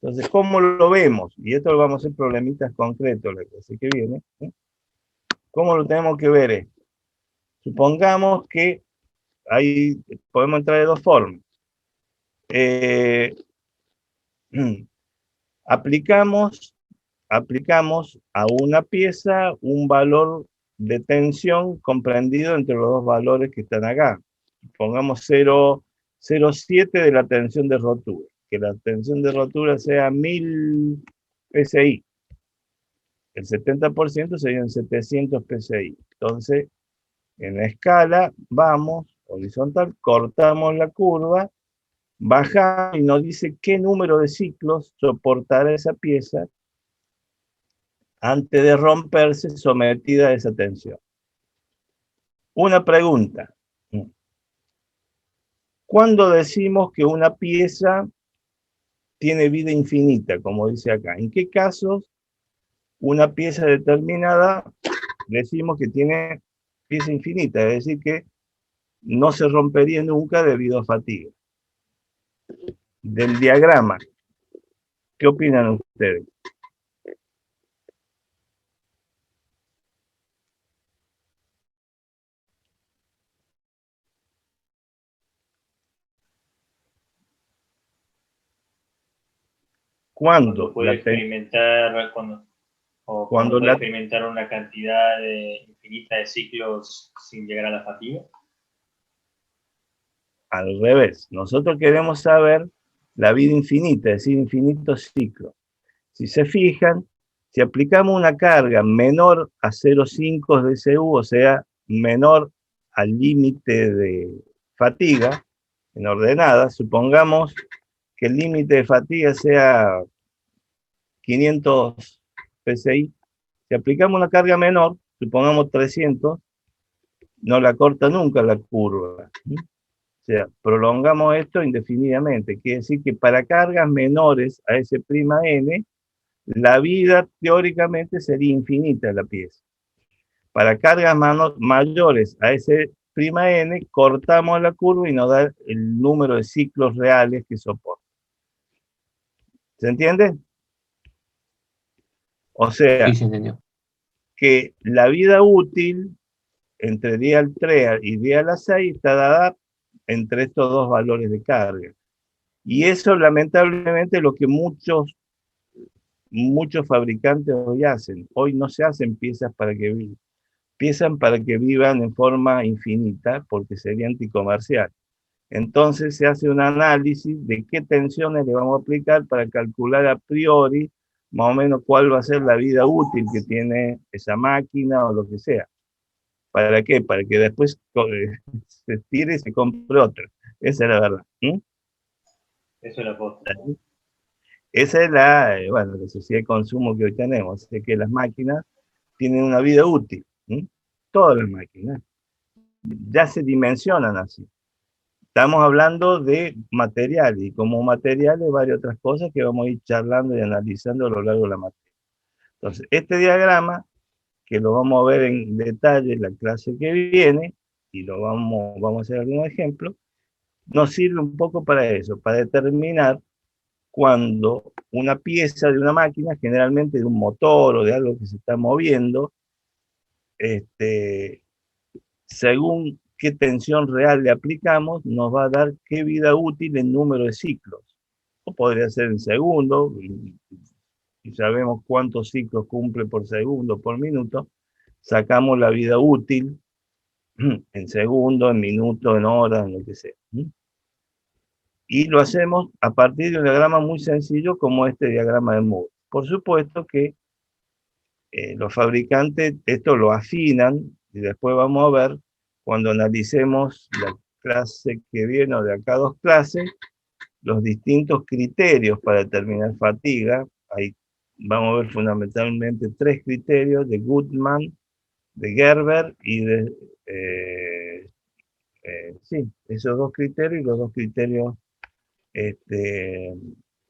Entonces, ¿cómo lo vemos? Y esto lo vamos a hacer problemitas concretos la clase que viene. ¿Cómo lo tenemos que ver? Supongamos que ahí podemos entrar de dos formas. Aplicamos a una pieza un valor de tensión comprendido entre los dos valores que están acá. Pongamos 0,7 de la tensión de rotura. Que la tensión de rotura sea 1000 PSI. El 70% serían 700 PSI. Entonces, en la escala, vamos, horizontal, cortamos la curva, bajamos y nos dice qué número de ciclos soportará esa pieza antes de romperse sometida a esa tensión. Una pregunta. ¿Cuándo decimos que una pieza tiene vida infinita, como dice acá? ¿En qué casos una pieza determinada decimos que tiene pieza infinita? Es decir, que no se rompería nunca debido a fatiga. Del diagrama, ¿qué opinan ustedes? ¿Cuándo? Puede experimentar cuando ¿O Cuando puede la- experimentar una cantidad infinita de ciclos sin llegar a la fatiga? Al revés, nosotros queremos saber la vida infinita, es decir, infinitos ciclos. Si se fijan, si aplicamos una carga menor a 0,5 DCU, o sea, menor al límite de fatiga, en ordenada, supongamos que el límite de fatiga sea 500 PSI, si aplicamos una carga menor, supongamos 300, no la corta nunca la curva. O sea, prolongamos esto indefinidamente. Quiere decir que para cargas menores a S'(n), la vida teóricamente sería infinita la pieza. Para cargas mayores a S'(n), cortamos la curva y nos da el número de ciclos reales que soporta. ¿Se entiende? O sea, Sí, se entendió. que la vida útil entre día al 3 y día a la 6 está dada entre estos dos valores de carga. Y eso lamentablemente es lo que muchos fabricantes hoy hacen. Hoy no se hacen piezas para que vivan en forma infinita, porque sería anticomercial. Entonces se hace un análisis de qué tensiones le vamos a aplicar para calcular a priori más o menos cuál va a ser la vida útil que tiene esa máquina o lo que sea. ¿Para qué? Para que después se tire y se compre otra. Esa es la verdad. Eso es la posta. Esa es la sociedad de consumo que hoy tenemos. Es que las máquinas tienen una vida útil. Todas las máquinas. Ya se dimensionan así. Estamos hablando de materiales, y como materiales varias otras cosas que vamos a ir charlando y analizando a lo largo de la materia. Entonces, este diagrama, que lo vamos a ver en detalle en la clase que viene, y vamos a hacer algún ejemplo, nos sirve un poco para eso, para determinar cuando una pieza de una máquina, generalmente de un motor o de algo que se está moviendo, según qué tensión real le aplicamos, nos va a dar qué vida útil en número de ciclos. O podría ser en segundo, y sabemos cuántos ciclos cumple por segundo, por minuto, sacamos la vida útil en segundo, en minuto, en hora, en lo que sea. Y lo hacemos a partir de un diagrama muy sencillo como este diagrama de Moore. Por supuesto que los fabricantes esto lo afinan, y después vamos a ver, cuando analicemos la clase que viene o de acá 2 clases, los distintos criterios para determinar fatiga. Ahí vamos a ver fundamentalmente 3 criterios: de Goodman, de Gerber y de... sí, esos 2 criterios y los 2 criterios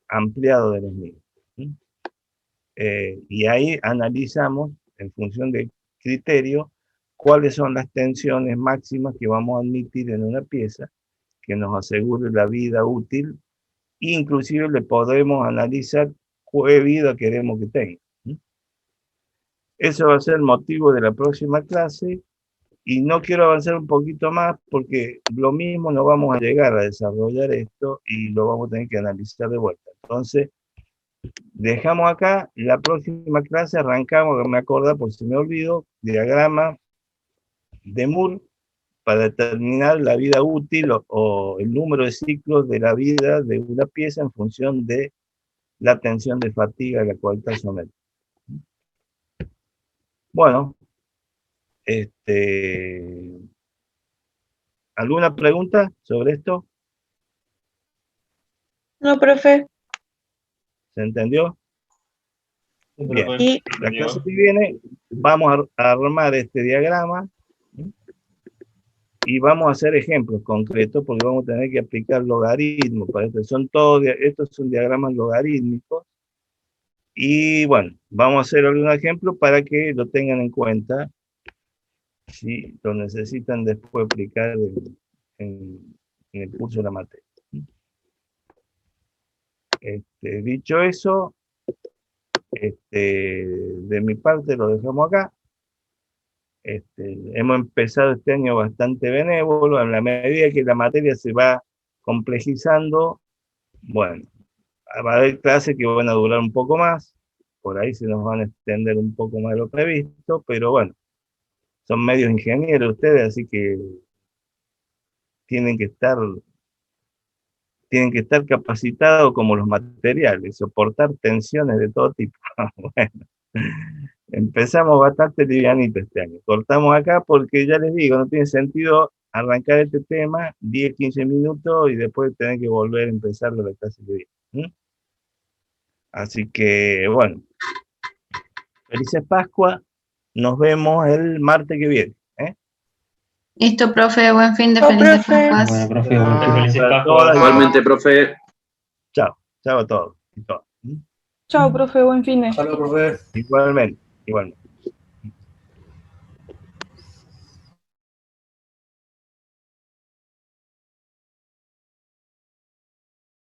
ampliados de los mismos. Y ahí analizamos, en función del criterio, cuáles son las tensiones máximas que vamos a admitir en una pieza que nos asegure la vida útil. Inclusive le podemos analizar qué vida queremos que tenga. Eso va a ser el motivo de la próxima clase, y no quiero avanzar un poquito más porque lo mismo no vamos a llegar a desarrollar esto y lo vamos a tener que analizar de vuelta. Entonces, dejamos acá, la próxima clase arrancamos, que me acuerdo por si me olvido, diagrama de Moore para determinar la vida útil o el número de ciclos de la vida de una pieza en función de la tensión de fatiga a la cual está sometida. Bueno, ¿alguna pregunta sobre esto? No, profe. ¿Se entendió? Bien. Y La clase que viene vamos a armar este diagrama y vamos a hacer ejemplos concretos, porque vamos a tener que aplicar logaritmos para esto. Estos son diagramas logarítmicos, y bueno, vamos a hacer algún ejemplo para que lo tengan en cuenta si lo necesitan después aplicar en el curso de la materia. Dicho eso, de mi parte lo dejamos acá. Hemos empezado este año bastante benévolo. En la medida que la materia se va complejizando, bueno, va a haber clases que van a durar un poco más, por ahí se nos van a extender un poco más de lo previsto, pero bueno, son medios ingenieros ustedes, así que tienen que estar capacitados como los materiales, soportar tensiones de todo tipo. Bueno, empezamos bastante livianito este año. Cortamos acá porque ya les digo, no tiene sentido arrancar este tema 10, 15 minutos y después tener que volver a empezar la clase que viene. Así que, bueno, felices Pascua. Nos vemos el martes que viene. Listo, profe, buen fin de Chao, felices profe. Pascuas. Bueno, profe, buen fin. Felices Para Pascuas. todas. Igualmente, profe. Chao, chao a todos. Y todas. Chao, profe, buen fin de. Igualmente, igualmente.